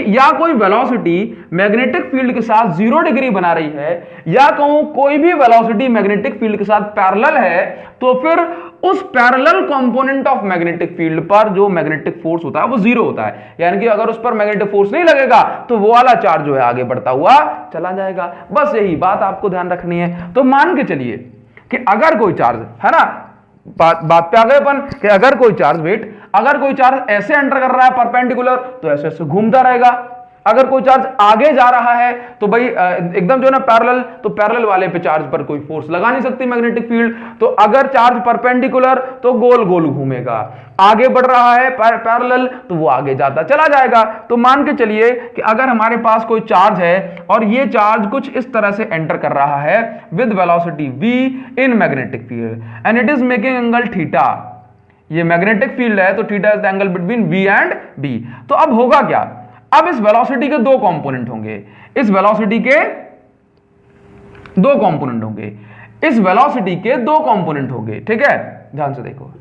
या कोई वेलोसिटी मैग्नेटिक फील्ड के साथ 0 डिग्री बना रही है, या कहूं कोई भी वेलोसिटी मैग्नेटिक फील्ड के साथ पैरेलल है, तो फिर उस parallel component of magnetic field पर जो मैग्नेटिक फोर्स होता है वो 0 होता है। यानी कि अगर उस पर मैग्नेटिक फोर्स नहीं लगेगा तो वो वाला चार्ज जो है आगे बढ़ता हुआ चला जाएगा। बस यही बात आपको ध्यान रखनी है। तो मान के चलिए कि अगर कोई चार्ज है ना, बात पे आ गए अपन कि अगर कोई चार्ज, वेट, अगर कोई चार्ज ऐसे एंटर कर रहा है परपेंडिकुलर तो ऐसे ऐसे घूमता रहेगा, अगर कोई चार्ज आगे जा रहा है तो भाई एकदम जो है ना पैरेलल, तो पैरेलल वाले पे चार्ज पर कोई फोर्स लगा नहीं सकती मैग्नेटिक फील्ड। तो अगर चार्ज परपेंडिकुलर तो गोल गोल घूमेगा, आगे बढ़ रहा है पैरेलल तो वो आगे जाता चला जाएगा। तो मान के चलिए कि अगर हमारे पास कोई चार्ज है और ये चार्ज कुछ इस तरह से एंटर कर रहा है with velocity v in magnetic field and it is making angle theta, ये मैग्नेटिक फील्ड है तो theta is the angle between v and b। तो अब होगा क्या, अब इस वेलोसिटी के दो कंपोनेंट होंगे, इस वेलोसिटी के दो कंपोनेंट होंगे, इस वेलोसिटी के दो कंपोनेंट होंगे, ठीक है। ध्यान से देखो,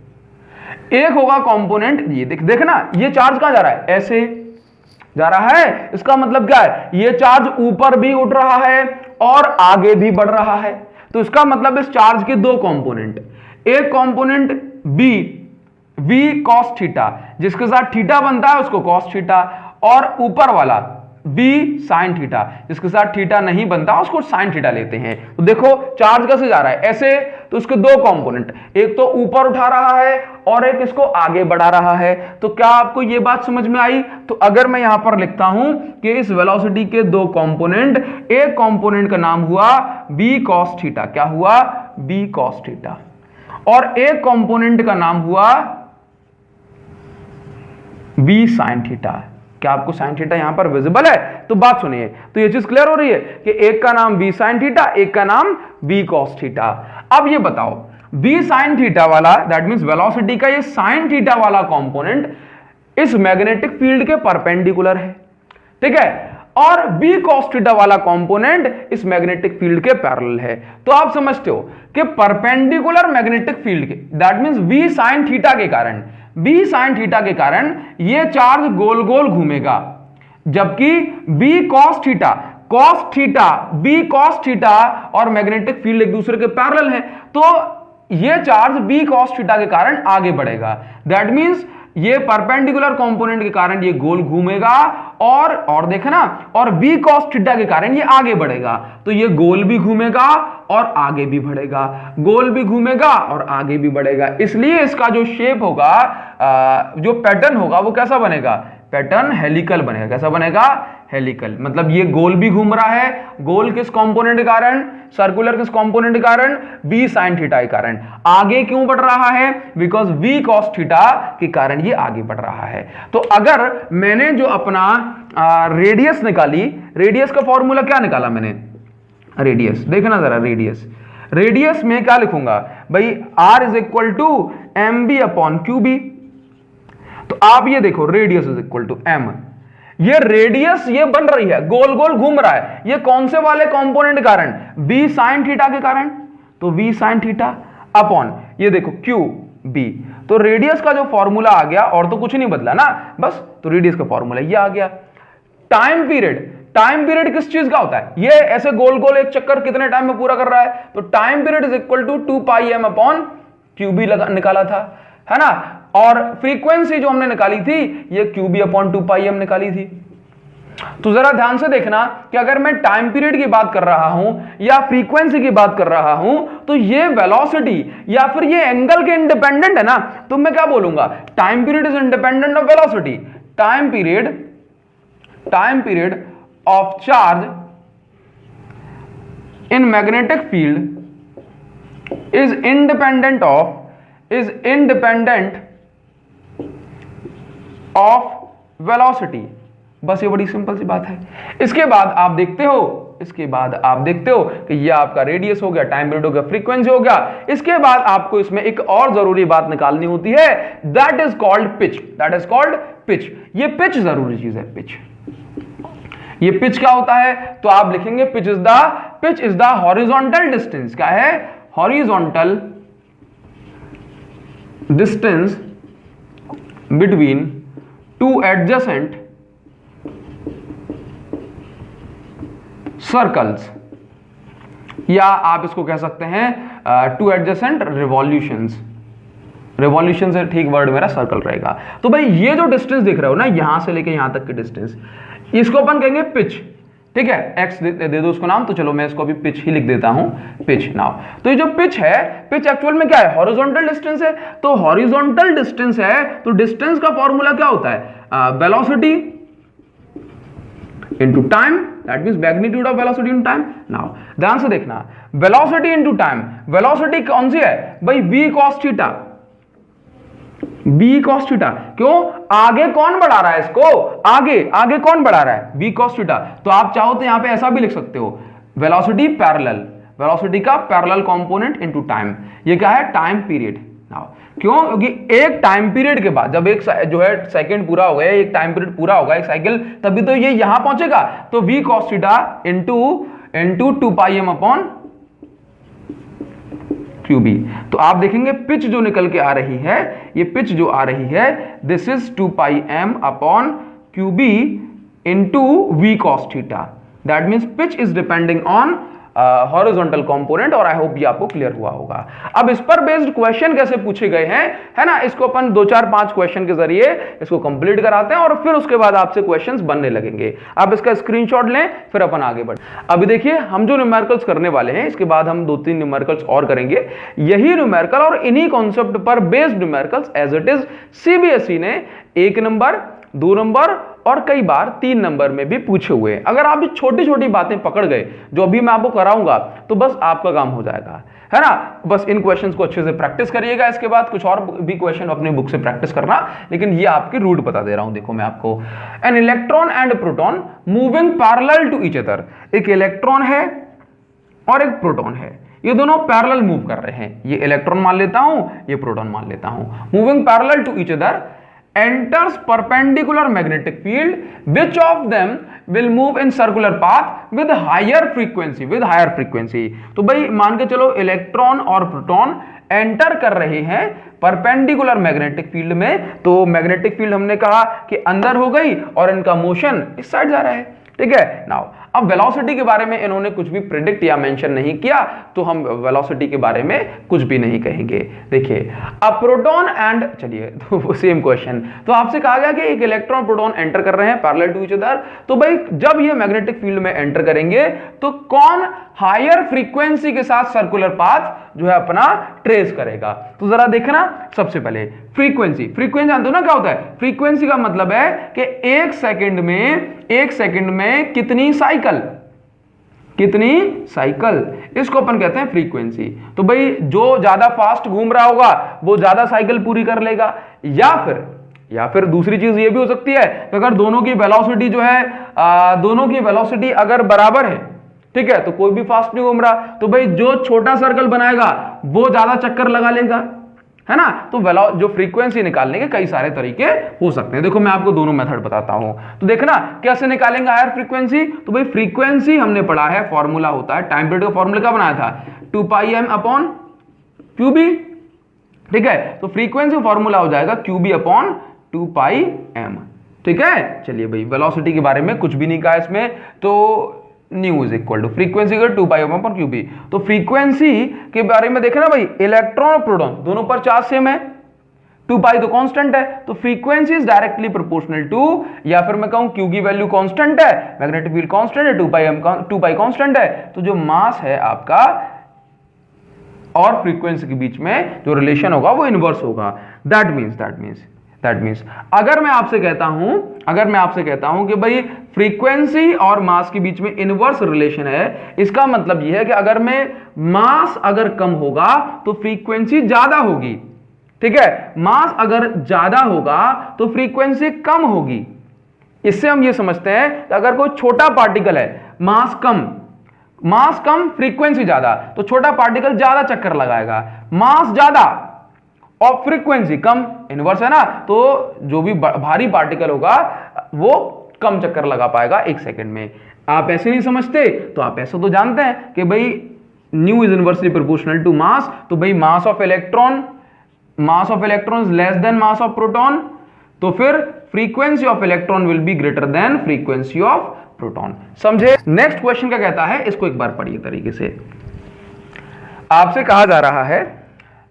एक होगा कंपोनेंट ये देखना, ये चार्ज कहां जा रहा है, ऐसे जा रहा है, इसका मतलब क्या है, ये चार्ज ऊपर भी उठ रहा है और आगे भी बढ़ रहा है। तो इसका मतलब इस चार्ज के दो कंपोनेंट, एक component b v cos theta, जिसके साथ थीटा बनता है उसको cos थीटा, और ऊपर वाला b sin थीटा, जिसके साथ थीटा नहीं बनता उसको sin थीटा लेते हैं। तो देखो चार्ज कैसे जा रहा है, ऐसे, तो इसके दो कंपोनेंट, एक तो ऊपर उठा रहा है और एक इसको आगे बढ़ा रहा है। तो क्या आपको यह बात समझ में आई? तो अगर मैं यहां पर लिखता हूं कि इस वेलोसिटी के दो कंपोनेंट, एक कंपोनेंट का नाम हुआ b cos थीटा, क्या हुआ, b cos थीटा, और एक कंपोनेंट का नाम हुआ b sin थीटा। क्या आपको sin थीटा यहां पर विजिबल है? तो बात सुनिए, तो ये चीज क्लियर हो रही है कि एक का नाम b sin थीटा, एक का नाम b cos थीटा। अब ये बताओ b sin थीटा वाला, दैट मींस वेलोसिटी का ये sin थीटा वाला कंपोनेंट इस मैग्नेटिक फील्ड के परपेंडिकुलर है, ठीक है, और b cos थीटा वाला कंपोनेंट इस मैग्नेटिक फील्ड के पैरेलल है। तो आप समझते हो कि परपेंडिकुलर मैग्नेटिक फील्ड के, that means v sin theta के कारण, b sin थीटा के कारण ये चार्ज गोल गोल घूमेगा, जबकि b cos theta, b cos theta और मैग्नेटिक फील्ड एक दूसरे के पैरेलल है, तो ये चार्ज b cos थीटा के कारण आगे बढ़ेगा। दैट मींस ये परपेंडिकुलर कंपोनेंट के कारण ये गोल घूमेगा, और देखना, और b cos थीटा के कारण ये आगे बढ़ेगा, तो ये गोल भी घूमेगा और आगे भी बढ़ेगा, गोल भी घूमेगा और आगे भी बढ़ेगा। इसलिए इसका जो शेप होगा, जो पैटर्न होगा वो कैसा बनेगा, पैटर्न हेलिकल बनेगा। कैसा बनेगा, हेलिकल, मतलब ये गोल भी घूम रहा है, गोल किस कंपोनेंट के कारण, सर्कुलर किस कंपोनेंट के कारण, b sin थीटा के कारण। आगे क्यों बढ़ रहा है, बिकॉज v cos थीटा के कारण ये आगे बढ़ रहा है। तो अगर मैंने जो अपना रेडियस निकाली, रेडियस का फॉर्मूला क्या निकाला मैंने, रेडियस देखना जरा, रेडियस में क्या लिखूंगा भाई, r is equal to M B upon Q B. तो आप ये देखो, radius is equal to m, ये रेडियस ये बन रही है, गोल गोल घूम रहा है, ये कौन से वाले कंपोनेंट के कारण? b sin थीटा के कारण। तो v sin थीटा अपॉन ये देखो q b। तो रेडियस का जो फॉर्मूला आ गया, और तो कुछ नहीं बदला ना, बस तो रेडियस का फॉर्मूला ये आ गया। टाइम पीरियड किस चीज का होता है? ये ऐसे गोल गोल एक चक्कर कितने टाइम में पूरा कर रहा है? तो time period is equal to 2 pi m upon Q B निकाला था, है ना। और फ्रीक्वेंसी जो हमने निकाली थी ये क्यूबी अपॉन 2 पाई m निकाली थी। तो जरा ध्यान से देखना कि अगर मैं टाइम पीरियड की बात कर रहा हूं या फ्रीक्वेंसी की बात कर रहा हूं, तो ये वेलोसिटी या फिर ये एंगल के इंडिपेंडेंट है ना, तो मैं क्या बोलूंगा? Time period is independent of velocity. Time period of charge in magnetic field is independent of velocity. बस ये बड़ी सिंपल सी बात है। इसके बाद आप देखते हो कि ये आपका रेडियस हो गया, टाइम पीरियड हो गया, फ्रीक्वेंसी हो गया। इसके बाद आपको इसमें एक और जरूरी बात निकालनी होती है, दैट इज कॉल्ड पिच। ये पिच जरूरी चीज है। ये पिच क्या होता है? तो आप लिखेंगे pitch is the horizontal distance. क्या है? Horizontal distance between two adjacent circles, या आप इसको कह सकते हैं टू एडजेसेंट रिवॉल्यूशंस है ठीक वर्ड मेरा, सर्कल रहेगा। तो भाई ये जो डिस्टेंस दिख रहे हो ना, यहां से लेके यहां तक की डिस्टेंस, इसको अपन कहेंगे पिच। ठीक है, एक्स दे दो उसको नाम, तो चलो मैं इसको अभी पिच ही लिख देता हूं, पिच नाउ। तो ये जो पिच है, पिच एक्चुअल में क्या है? हॉरिजॉन्टल डिस्टेंस है। तो हॉरिजॉन्टल डिस्टेंस है तो डिस्टेंस का फॉर्मूला क्या होता है? Velocity into time, that means magnitude of velocity in time. Now ध्यान से देखना, वेलोसिटी इनटू टाइम, वेलोसिटी कौन सी है भाई? v cos theta. b cos theta. क्यों? आगे कौन बढ़ा रहा है इसको? आगे कौन बढ़ा रहा है? b cos theta. तो आप चाहो तो यहां पे ऐसा भी लिख सकते हो, वेलोसिटी पैरेलल, वेलोसिटी का पैरेलल कंपोनेंट इनटू टाइम। ये क्या है? Time period. नाउ क्यों? क्योंकि एक टाइम पीरियड के बाद, जब एक जो है सेकंड पूरा हो गया, एक टाइम पीरियड पूरा होगा, एक साइकिल, तभी तो ये यहां पहुंचेगा। तो v cos theta into 2 pi m upon QB. तो आप देखेंगे पिच जो निकल के आ रही है, ये पिच जो आ रही है, this is 2 pi m upon Q B into v cos theta. That means pitch is depending on horizontal component. और आई होप ये आपको क्लियर हुआ होगा। अब इस पर बेस्ड क्वेश्चन कैसे पूछे गए हैं, है ना, इसको अपन 2 4 5 क्वेश्चन के जरिए इसको कंप्लीट कराते हैं और फिर उसके बाद आपसे क्वेश्चंस बनने लगेंगे। आप इसका स्क्रीनशॉट लें, फिर अपन आगे बढ़े। अभी देखिए हम जो न्यूमेरिकल्स करने वाले हैं, इसके बाद हम 2-3 न्यूमेरिकल्स और करेंगे। यही न्यूमेरिकल और इन्हीं कॉन्सेप्ट पर based numericals as it is CBSE ने 1 नंबर, 2 नंबर और कई बार 3 नंबर में भी पूछे हुए हैं। अगर आप छोटी छोटी बातें पकड़ गए जो अभी मैं आपको कराऊंगा, तो बस आपका काम हो जाएगा, है ना। बस इन क्वेश्चंस को अच्छे से प्रैक्टिस करिएगा। इसके बाद कुछ और भी क्वेश्चन अपनी बुक से प्रैक्टिस करना, लेकिन ये आपकी रूट बता दे रहा हूं। देखो मैं आपको, an electron and proton moving parallel to each other. एक इलेक्ट्रॉन है और एक प्रोटॉन है, ये दोनों पैरेलल मूव कर रहे हैं। ये इलेक्ट्रॉन मान लेता हूं, ये प्रोटॉन मान लेता हूं। Moving parallel to each other, enters perpendicular magnetic field, which of them will move in circular path with higher frequency। तो भाई मान के चलो इलेक्ट्रॉन और प्रोटॉन एंटर कर रहे हैं परपेंडिकुलर मैग्नेटिक फील्ड में। तो मैग्नेटिक फील्ड हमने कहा कि अंदर हो गई और इनका मोशन इस साइड जा रहा है। ठीक है, नाउ अब वेलोसिटी के बारे में इन्होंने कुछ भी प्रेडिक्ट या मेंशन नहीं किया, तो हम वेलोसिटी के बारे में कुछ भी नहीं कहेंगे। देखिए अब प्रोटॉन एंड, चलिए तो सेम क्वेश्चन। तो आपसे कहा गया कि एक इलेक्ट्रॉन प्रोटॉन एंटर कर रहे हैं पैरेलल टू ईच अदर। तो भाई जब ये मैग्नेटिक फील्ड में एंटर करेंगे तो कौन हायर फ्रीक्वेंसी के साथ सर्कुलर पाथ जो है अपना ट्रेस करेगा। तो जरा देखना, सबसे पहले फ्रीक्वेंसी जानते हो ना क्या होता है? फ्रीक्वेंसी का मतलब है कि एक सेकंड में कितनी साइकिल, इसको अपन कहते हैं फ्रीक्वेंसी। तो भाई जो ज्यादा फास्ट घूम रहा होगा वो ज्यादा साइकिल पूरी कर लेगा। या फिर दूसरी चीज ये भी हो सकती है कि अगर दोनों की वेलोसिटी जो है, दोनों की वेलोसिटी अगर बराबर है, ठीक है, तो कोई भी फास्ट नहीं घूम रहा, तो भाई जो छोटा सर्कल बनाएगा वो ज्यादा चक्कर लगा लेगा, है ना। तो जो फ्रीक्वेंसी निकालने के कई सारे तरीके हो सकते हैं। देखो मैं आपको दोनों मेथड बताता हूं। तो देखना कैसे निकालेंगे हायर फ्रीक्वेंसी। तो भाई फ्रीक्वेंसी हमने पढ़ा है, फॉर्मूला होता है, टाइम पीरियड का फॉर्मूला क्या बनाया था, 2πm/qb। ठीक है, तो फ्रीक्वेंसी फॉर्मूला हो जाएगा qb/2πm। ठीक है, चलिए भाई वेलोसिटी के बारे में कुछ भी नहीं कहा इसमें, तो nu is equal to frequency का 2πm/qb। तो फ्रीक्वेंसी के बारे में देखना भाई, इलेक्ट्रॉन और प्रोटॉन दोनों पर चार्ज सेम है, 2π तो कांस्टेंट है, तो frequency is directly proportional to, या फिर मैं कहूं q की वैल्यू कांस्टेंट है, मैग्नेटिक फील्ड कांस्टेंट है, 2π कांस्टेंट है, तो जो मास है आपका और फ्रीक्वेंसी के बीच में जो रिलेशन होगा वो इनवर्स होगा। दैट मींस अगर मैं आपसे कहता हूं कि भाई फ्रीक्वेंसी और मास के बीच में इनवर्स रिलेशन है, इसका मतलब यह है कि अगर मास अगर कम होगा तो फ्रीक्वेंसी ज्यादा होगी। ठीक है, मास अगर ज्यादा होगा तो फ्रीक्वेंसी कम होगी। इससे हम ये समझते हैं कि अगर कोई छोटा पार्टिकल है, मास कम फ्रीक्वेंसी ज्यादा, तो छोटा पार्टिकल ज्यादा चक्कर लगाएगा, मास ज्यादा और फ्रीक्वेंसी कम, इनवर्स है ना, तो जो भी भारी पार्टिकल होगा वो कम चक्कर लगा पाएगा 1 सेकंड में। आप ऐसे नहीं समझते तो आप ऐसा तो जानते हैं कि भाई nu is inversely proportional to mass, तो भाई mass of electron is less than mass of proton, तो फिर frequency of electron will be greater than frequency of proton. समझे। नेक्स्ट क्वेश्चन क्या कहता है, इसको एक बार पढ़िए तरीके से। आपसे कहा जा रहा है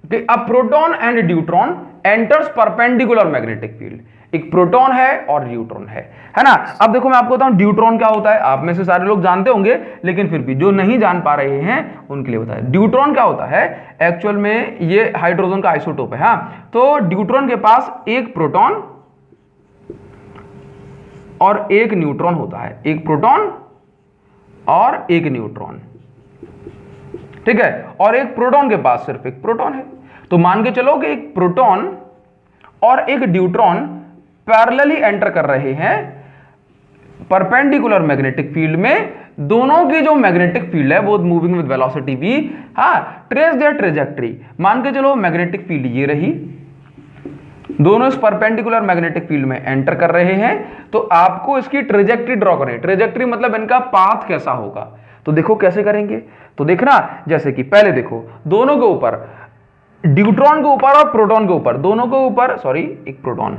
कि a proton and deuteron enters perpendicular magnetic field. एक प्रोटॉन है और न्यूट्रॉन है ना। अब देखो मैं आपको बताऊं ड्यूट्रॉन क्या होता है, आप में से सारे लोग जानते होंगे, लेकिन फिर भी जो नहीं जान पा रहे हैं उनके लिए होता है। ड्यूट्रॉन क्या होता है, एक्चुअल में ये हाइड्रोजन का आइसोटोप है। हाँ, तो ड्यूट्रॉन के पास एक प्रोटॉन और एक न्यूट्रॉन होता है, एक प्रोटॉन और एक न्यूट्रॉन। ठीक है, और एक प्रोटॉन के पास सिर्फ एक प्रोटॉन है। तो मान के चलो कि एक प्रोटॉन और एक ड्यूट्रॉन पैरेलली एंटर कर रहे हैं परपेंडिकुलर मैग्नेटिक फील्ड में। दोनों की जो मैग्नेटिक फील्ड है वो मूविंग विद वेलोसिटी v। हाँ, ट्रेस देयर ट्रेजेक्टरी। मान के चलो मैग्नेटिक फील्ड ये रही, दोनों इस परपेंडिकुलर मैग्नेटिक फील्ड में एंटर कर रहे हैं, तो आपको इसकी ट्रेजेक्टरी ड्रॉ करनी है। ट्रेजेक्टरी मतलब इनका पाथ कैसा होगा। तो देखो कैसे करेंगे, तो देखना जैसे कि पहले देखो दोनों के ऊपर, ड्यूट्रॉन के ऊपर और प्रोटॉन के ऊपर, दोनों के ऊपर, सॉरी एक प्रोटॉन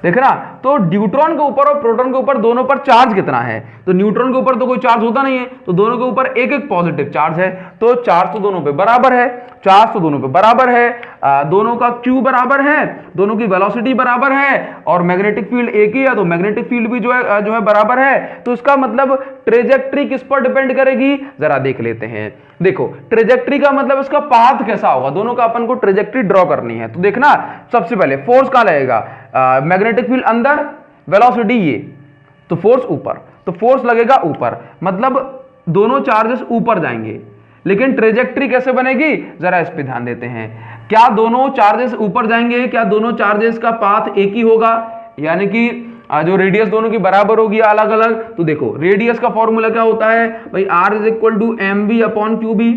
देखना, तो ड्यूट्रॉन के ऊपर और प्रोटॉन के ऊपर दोनों पर चार्ज कितना है, तो न्यूट्रॉन के ऊपर तो कोई चार्ज होता नहीं है, तो दोनों के ऊपर एक एक पॉजिटिव चार्ज है, तो चार्ज तो दोनों पे बराबर है, दोनों का Q बराबर है, दोनों की वेलोसिटी बराबर है, और मैग्नेटिक फील्ड एक ही है, तो मैग्नेटिक फील्ड भी जो है बराबर है। तो इसका मतलब ट्रेजेक्टरी किस पर डिपेंड करेगी, जरा देख लेते हैं। देखो ट्रेजेक्टरी का मतलब इसका पाथ कैसा होगा, दोनों का अपन को ट्रेजेक्टरी ड्रॉ करनी है। तो देखना सबसे पहले फोर्स कहां लगेगा, मैग्नेटिक फील्ड अंदर, वेलोसिटी ये, तो फोर्स ऊपर, तो फोर्स लगेगा ऊपर, मतलब दोनों चार्जेस ऊपर जाएंगे। लेकिन ट्रेजेक्टरी कैसे बनेगी, जरा इस पे ध्यान देते हैं। क्या दोनों चार्जेस ऊपर जाएंगे, क्या दोनों चार्जेस का पाथ एक ही होगा, यानी कि जो रेडियस दोनों की बराबर होगी अलग अलग। तो देखो रेडियस का फॉर्मूला क्या होता है भाई, r is equal to mv/qb,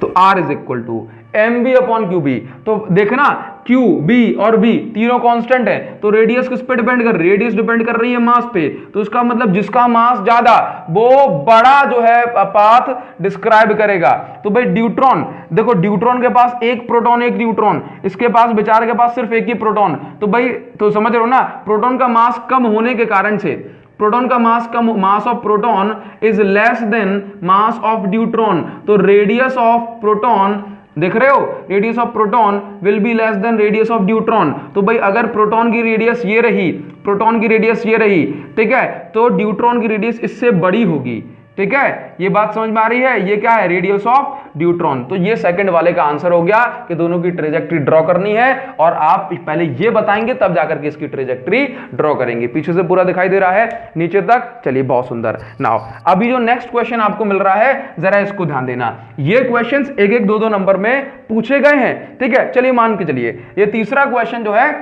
तो r is equal to mv/qb। तो देखना q, b और v तीनों कांस्टेंट है, तो रेडियस किस पे डिपेंड कर रही है, रेडियस डिपेंड कर रही है मास पे। तो इसका मतलब जिसका मास ज्यादा वो बड़ा जो है पाथ डिस्क्राइब करेगा। तो भाई ड्यूट्रॉन, देखो ड्यूट्रॉन के पास एक प्रोटॉन एक न्यूट्रॉन, इसके पास बेचारे के पास सिर्फ एक ही प्रोटॉन। तो भाई तो समझ रहे हो ना, प्रोटॉन का मास कम होने के कारण से, प्रोटॉन का मास कम, mass of proton is less than mass of deuteron, तो रेडियस ऑफ प्रोटॉन, देख रहे हो, radius of proton will be less than radius of deuteron. तो भाई अगर प्रोटॉन की रेडियस ये रही, प्रोटॉन की रेडियस ये रही, ठीक है, तो ड्यूट्रॉन की रेडियस इससे बड़ी होगी। ठीक है, ये बात समझ में आ रही है, ये क्या है, रेडियस ऑफ ड्यूट्रॉन। तो ये सेकंड वाले का आंसर हो गया कि दोनों की ट्रेजेक्टरी ड्रॉ करनी है, और आप पहले ये बताएंगे तब जाकर के इसकी ट्रेजेक्टरी ड्रॉ करेंगे। पीछे से पूरा दिखाई दे रहा है नीचे तक, चलिए बहुत सुंदर। नाउ अभी जो नेक्स्ट क्वेश्चन आपको मिल रहा है, जरा इसको ध्यान देना। ये क्वेश्चंस एक एक दो नंबर में पूछे गए हैं। ठीक है, चलिए मान के चलिए ये तीसरा क्वेश्चन जो है,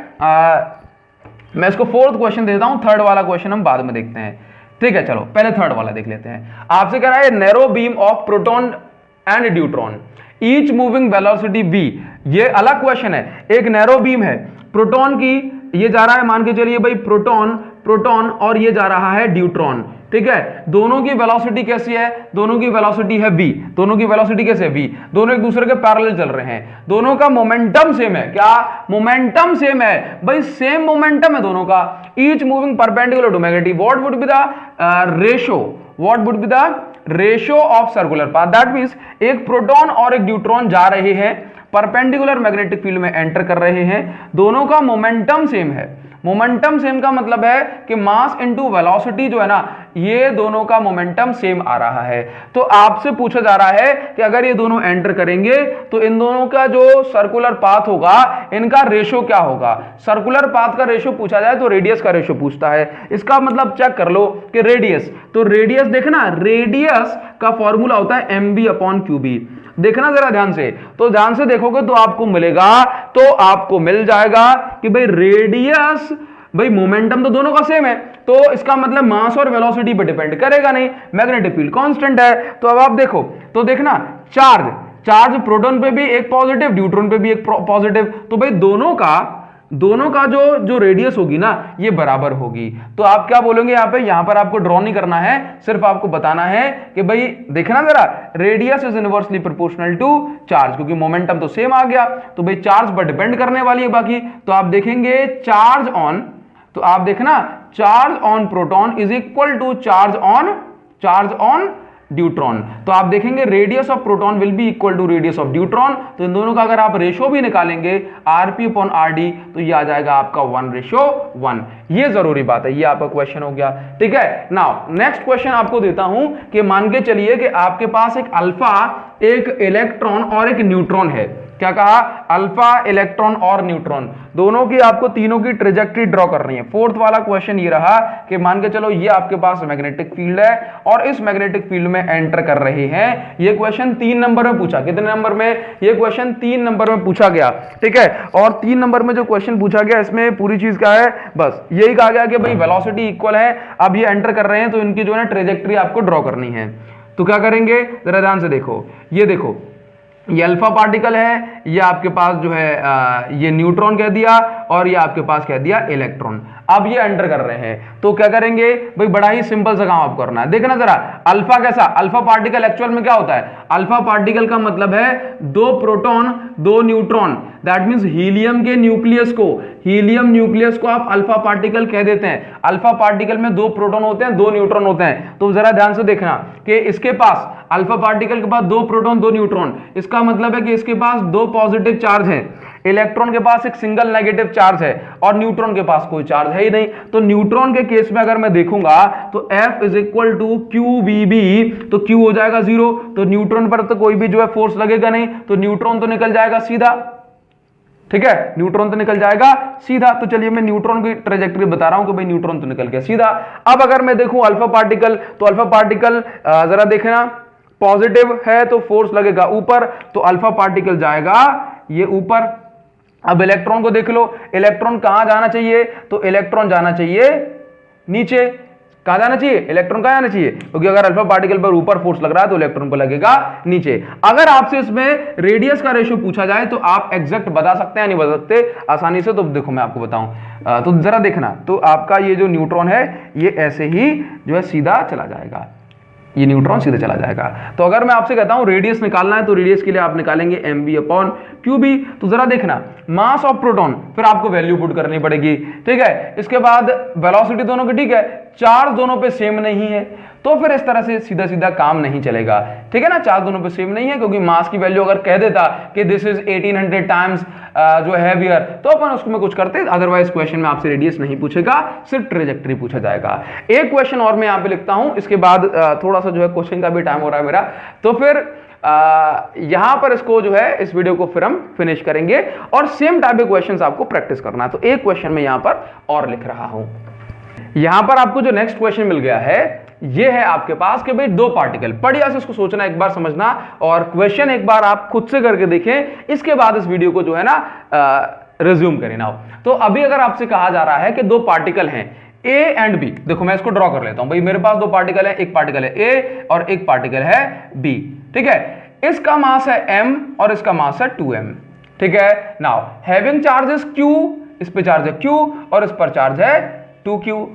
मैं इसको फोर्थ क्वेश्चन देता हूं, थर्ड वाला क्वेश्चन हम बाद में देखते हैं। ठीक है, चलो पहले थर्ड वाला देख लेते हैं। आपसे कह रहा है narrow beam of proton and deuteron each moving velocity v, ये अलग क्वेश्चन है। एक नैरो बीम है, प्रोटॉन की, ये जा रहा है मान के चलिए भाई प्रोटॉन और ये जा रहा है ड्यूट्रॉन, ठीक है। दोनों की वेलोसिटी कैसी है, दोनों की वेलोसिटी है v, दोनों की वेलोसिटी कैसे है v, दोनों एक दूसरे के पैरेलल चल रहे हैं, दोनों का मोमेंटम सेम है। क्या मोमेंटम सेम है भाई, सेम मोमेंटम है दोनों का। Each moving perpendicular to magnetic, what would be the ratio, what would be the ratio of circular path, that means एक प्रोटॉन और एक न्यूट्रॉन जा रहे हैं, परपेंडिकुलर मैग्नेटिक फील्ड में एंटर कर रहे हैं, दोनों का मोमेंटम सेम है। मोमेंटम सेम का मतलब है कि मास इनटू वेलोसिटी जो है ना, ये दोनों का मोमेंटम सेम आ रहा है। तो आपसे पूछा जा रहा है कि अगर ये दोनों एंटर करेंगे तो इन दोनों का जो सर्कुलर पाथ होगा, इनका रेशो क्या होगा। सर्कुलर पाथ का रेशो पूछा जाए तो रेडियस का रेशो पूछता है। इसका मतलब चेक कर लो कि रेडियस, तो रेडियस देखना, रेडियस का फॉर्मूला होता है mb/qb। देखना जरा ध्यान से, तो ध्यान से देखोगे तो आपको मिलेगा, तो आपको मिल जाएगा कि भाई रेडियस, भाई मोमेंटम तो दोनों का सेम है, तो इसका मतलब मास और वेलोसिटी पे डिपेंड करेगा नहीं, मैग्नेटिक फील्ड कांस्टेंट है। तो अब आप देखो, तो देखना चार्ज प्रोटॉन पे भी एक पॉजिटिव, न्यूट्रॉन पे भी एक पॉजिटिव, तो भाई दोनों का जो रेडियस होगी ना, ये बराबर होगी। तो आप क्या बोलेंगे यहां पर आपको ड्रॉ नहीं करना है, सिर्फ आपको बताना है कि भाई देखना जरा, radius is inversely proportional to charge, क्योंकि मोमेंटम तो सेम आ गया, तो भाई चार्ज पर डिपेंड करने वाली है बाकी। तो आप देखेंगे चार्ज ऑन, तो आप देखना charge on proton is equal to charge on deuteron. तो आप देखेंगे radius of proton will be equal to radius of deuteron. तो इन दोनों का अगर आप रेशो भी निकालेंगे Rp/Rd, तो ये आ जाएगा आपका 1:1। ये जरूरी बात है, ये आपका क्वेश्चन हो गया, ठीक है। नाउ नेक्स्ट क्वेश्चन आपको देता हूं कि मान के चलिए कि आपके पास एक अल्फा, एक इलेक्ट्रॉन और एक न्यूट्रॉन है। क्या कहा, अल्फा, इलेक्ट्रॉन और न्यूट्रॉन, दोनों की आपको तीनों की ट्रेजेक्टरी ड्रॉ करनी है। फोर्थ वाला क्वेश्चन ये रहा कि मान के चलो ये आपके पास मैग्नेटिक फील्ड है और इस मैग्नेटिक फील्ड में एंटर कर रहे हैं। ये क्वेश्चन 3 नंबर में पूछा, कितने नंबर में, ये क्वेश्चन 3 नंबर में पूछा गया, ठीक है। और 3 नंबर में जो क्वेश्चन पूछा गया, इसमें पूरी चीज क्या है, बस यही कहा गया कि भाई वेलोसिटी इक्वल है, अब ये एंटर कर रहे हैं, तो इनकी जो है ना ट्रेजेक्टरी आपको ड्रॉ करनी है। तो क्या करेंगे, जरा ध्यान से देखो, ये देखो, ये अल्फा पार्टिकल है, ये आपके पास जो है ये न्यूट्रॉन कह दिया, और ये आपके पास कह दिया इलेक्ट्रॉन। अब ये एंटर कर रहे हैं, तो क्या करेंगे भाई, बड़ा ही सिंपल सा काम आपको करना है। देखना जरा, अल्फा कैसा, अल्फा पार्टिकल एक्चुअल में क्या होता है, अल्फा पार्टिकल का मतलब है 2 proton 2 neutron, that means helium के न्यूक्लियस को, हीलियम न्यूक्लियस को आप अल्फा पार्टिकल कह देते हैं। अल्फा पार्टिकल में 2 प्रोटॉन होते हैं, 2 न्यूट्रॉन होते हैं। तो जरा ध्यान से देखना कि इसके पास, अल्फा पार्टिकल के पास 2 प्रोटॉन 2 न्यूट्रॉन, इसका मतलब है कि इसके पास 2 पॉजिटिव चार्ज हैं, इलेक्ट्रॉन के पास एक सिंगल नेगेटिव चार्ज है, और न्यूट्रॉन के पास कोई चार्ज है ही नहीं। तो न्यूट्रॉन के केस में अगर मैं देखूंगा तो F is equal to QVB, तो Q हो जाएगा 0, तो न्यूट्रॉन पर तो कोई भी जो है फोर्स लगेगा नहीं, तो न्यूट्रॉन तो निकल जाएगा सीधा, ठीक है, न्यूट्रॉन तो निकल जाएगा सीधा। तो चलिए मैं न्यूट्रॉन की ट्रेजेक्टरी बता रहा हूं कि भाई न्यूट्रॉन तो निकल गया सीधा। अब अगर मैं देखूं अल्फा पार्टिकल, तो अल्फा पार्टिकल जरा देखना, पॉजिटिव है तो फोर्स लगेगा ऊपर, तो अल्फा पार्टिकल जाएगा ये ऊपर। अब इलेक्ट्रॉन को देख लो, इलेक्ट्रॉन कहां जाना चाहिए, तो इलेक्ट्रॉन जाना चाहिए नीचे। कहां जाना चाहिए, इलेक्ट्रॉन कहां जाना चाहिए, क्योंकि अगर अल्फा पार्टिकल पर ऊपर फोर्स लग रहा है तो इलेक्ट्रॉन पर लगेगा नीचे। अगर आपसे इसमें रेडियस का रेशियो पूछा जाए तो आप एग्जैक्ट बता सकते हैं, नहीं बता सकते आसानी से, तो देखो मैं आपको बताऊं, तो जरा देखना, तो आपका ये जो न्यूट्रॉन है ये ऐसे ही जो है सीधा चला जाएगा, ये न्यूट्रॉन सीधे चला जाएगा। तो अगर मैं आपसे कहता हूं रेडियस निकालना है, तो रेडियस के लिए आप निकालेंगे mb/qb। तो जरा देखना, मास ऑफ प्रोटॉन, फिर आपको वैल्यू पुट करनी पड़ेगी, ठीक है। इसके बाद वेलोसिटी दोनों की, ठीक है, चार्ज दोनों पे सेम नहीं है, तो फिर इस तरह से सीधा सीधा काम नहीं चलेगा, ठीक है ना। चार्ज दोनों पे सेम नहीं है, क्योंकि मास की वैल्यू अगर कह देता कि दिस इज 1800 टाइम्स जो हैवियर, तो अपन उसमें कुछ करते, अदरवाइज क्वेश्चन में आपसे रेडियस नहीं पूछेगा, सिर्फ ट्रेजेक्टरी पूछा जाएगा। एक क्वेश्चन और मैं यहां पे लिखता हूं, इसके बाद थोड़ा सा जो है क्वेश्चन का भी टाइम हो रहा है मेरा, तो फिर यहां पर इसको जो है, इस वीडियो को फिर हम फिनिश करेंगे, और सेम टाइप के क्वेश्चंस आपको प्रैक्टिस करना है। तो एक क्वेश्चन मैं यहां पर और लिख रहा हूं। यहां पर आपको जो नेक्स्ट क्वेश्चन मिल गया है, ये है आपके पास कि भाई 2 पार्टिकल, बढ़िया से इसको सोचना, एक बार समझना, और क्वेश्चन एक बार आप खुद से करके देखें, इसके बाद इस वीडियो को जो है ना रिज्यूम करें ना। तो अभी अगर आपसे कहा जा रहा है कि 2 पार्टिकल हैं A एंड B, देखो मैं इसको ड्रॉ कर लेता हूं भाई, मेरे पास 2 पार्टिकल है, एक पार्टिकल है A और एक पार्टिकल है B, ठीक है। इसका मास है m और इसका मास है 2m, ठीक है। नाउ हैविंग चार्जेस q, इस पे चार्ज है q और इस पर चार्ज है 2q,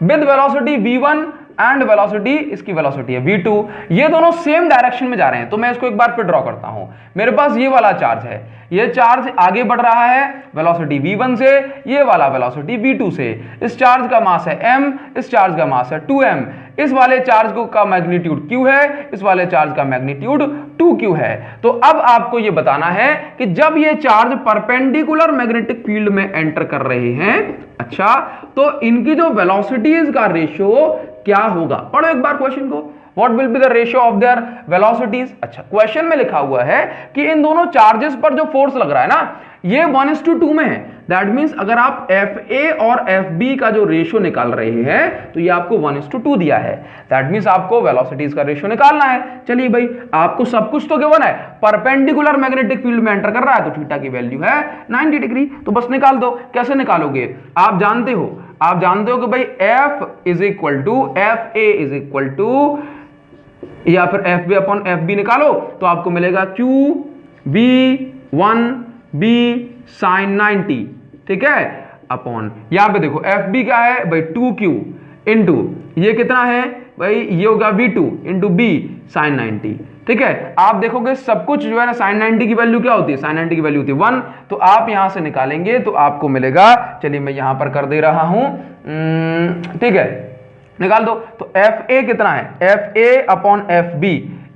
with velocity v1 and velocity, इसकी वेलोसिटी है v2, ये दोनों सेम डायरेक्शन में जा रहे हैं। तो मैं इसको एक बार फिर ड्रॉ करता हूं। मेरे पास ये वाला चार्ज है, ये चार्ज आगे बढ़ रहा है वेलोसिटी v1 से, ये वाला वेलोसिटी v2 से। इस चार्ज का मास है m, इस चार्ज का मास है 2m, इस वाले चार्ज को का मैग्नीट्यूड q है, इस वाले चार्ज का मैग्नीट्यूड 2q है। तो अब आपको ये बताना है कि जब ये चार्ज परपेंडिकुलर मैग्नेटिक फील्ड में एंटर कर रहे हैं, अच्छा, तो इनकी जो वेलोसिटीज का रेशियो क्या होगा। पढ़ो एक बार क्वेश्चन को, what will be the ratio of their velocities. अच्छा, क्वेश्चन में लिखा हुआ है कि इन दोनों चार्जेस पर जो फोर्स लग रहा है ना, ये 1:2 में है। दैट मींस अगर आप FA और FB का जो रेशियो निकाल रहे हैं तो ये आपको 1:2 दिया है। दैट मींस आपको वेलोसिटीज का रेशियो निकालना है। चलिए भाई, आपको सब कुछ तो गिवन है, परपेंडिकुलर मैग्नेटिक फील्ड में एंटर कर रहा है तो थीटा की वैल्यू है 90 डिग्री, तो बस निकाल दो। कैसे निकालोगे, आप जानते हो कि भाई F is equal to FA is equal to, या फिर FB अपॉन FB निकालो तो आपको मिलेगा QB1B sin 90, ठीक है, अपॉन यहां पे देखो FB क्या है भाई 2Q इंटू ये कितना है भाई, ये होगा V2 इंटू B sin 90, ठीक है। आप देखोगे सब कुछ जो है ना, sin 90 की वैल्यू क्या होती है, sin 90 की वैल्यू होती है 1, तो आप यहां से निकालेंगे तो आपको मिलेगा, चलिए मैं यहां पर कर दे रहा हूं, ठीक है, निकाल दो। तो FA कितना है, FA अपॉन FB,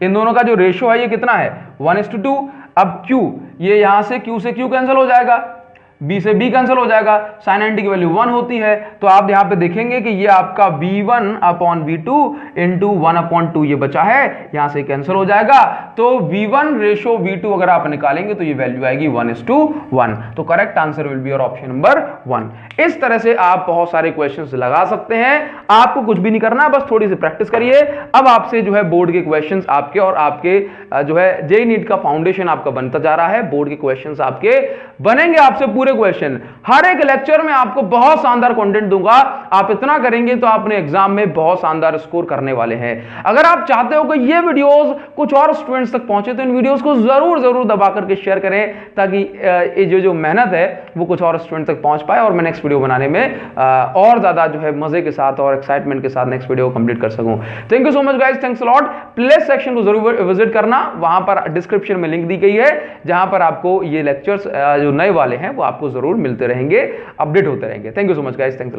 इन दोनों का जो रेशियो है ये कितना है 1:2। अब Q, ये यहां से Q से Q कैंसिल हो जाएगा, B से B कैंसिल हो जाएगा, sin 90 की वैल्यू 1 होती है। तो आप यहां पे देखेंगे कि ये आपका V1 अपॉन V2 इंटू 1/2 ये बचा है, यहां से कैंसिल हो जाएगा। तो V1 रेशियो V2 अगर आप निकालेंगे तो ये वैल्यू आएगी 1:1। तो correct answer will be your option number 1। इस तरह से आप बहुत सारे क्वेश्चंस लगा सकते हैं, आपको कुछ भी नहीं करना, बस थोड़ी सी प्रैक्टिस करिए। अब आपसे जो है बोर्ड के क्वेश्चंस आपके और आपके जो है जेईई नीट का फाउंडेशन आपका बनता जा रहा है। बोर्ड के क्वेश्चंस आपके बनेंगे आपसे पूरे क्वेश्चन, हर एक लेक्चर में आपको बहुत शानदार कंटेंट दूंगा। आप इतना करेंगे तो आपने एग्जाम में बहुत शानदार स्कोर करने वाले हैं। अगर आप चाहते हो कि ये वीडियोस कुछ और स्टूडेंट्स तक पहुंचे तो इन वीडियोस को जरूर दबा करके शेयर करें, ताकि ये जो मेहनत है वो कुछ और स्टूडेंट तक पहुंच पाए और मैं नेक्स्ट वीडियो बनाने में और ज्यादा जो है मजे के साथ और एक्साइटमेंट के साथ नेक्स्ट वीडियो कंप्लीट कर सकूं। Thank you so much guys, thanks a lot. Playlist section को जरूर विजिट करना, वहां पर डिस्क्रिप्शन में लिंक दी गई है जहां पर आपको ये लेक्चर्स जो नए वाले हैं वो आपको जरूर मिलते रहेंगे, अपडेट होते रहेंगे। Thank you so much guys, thanks.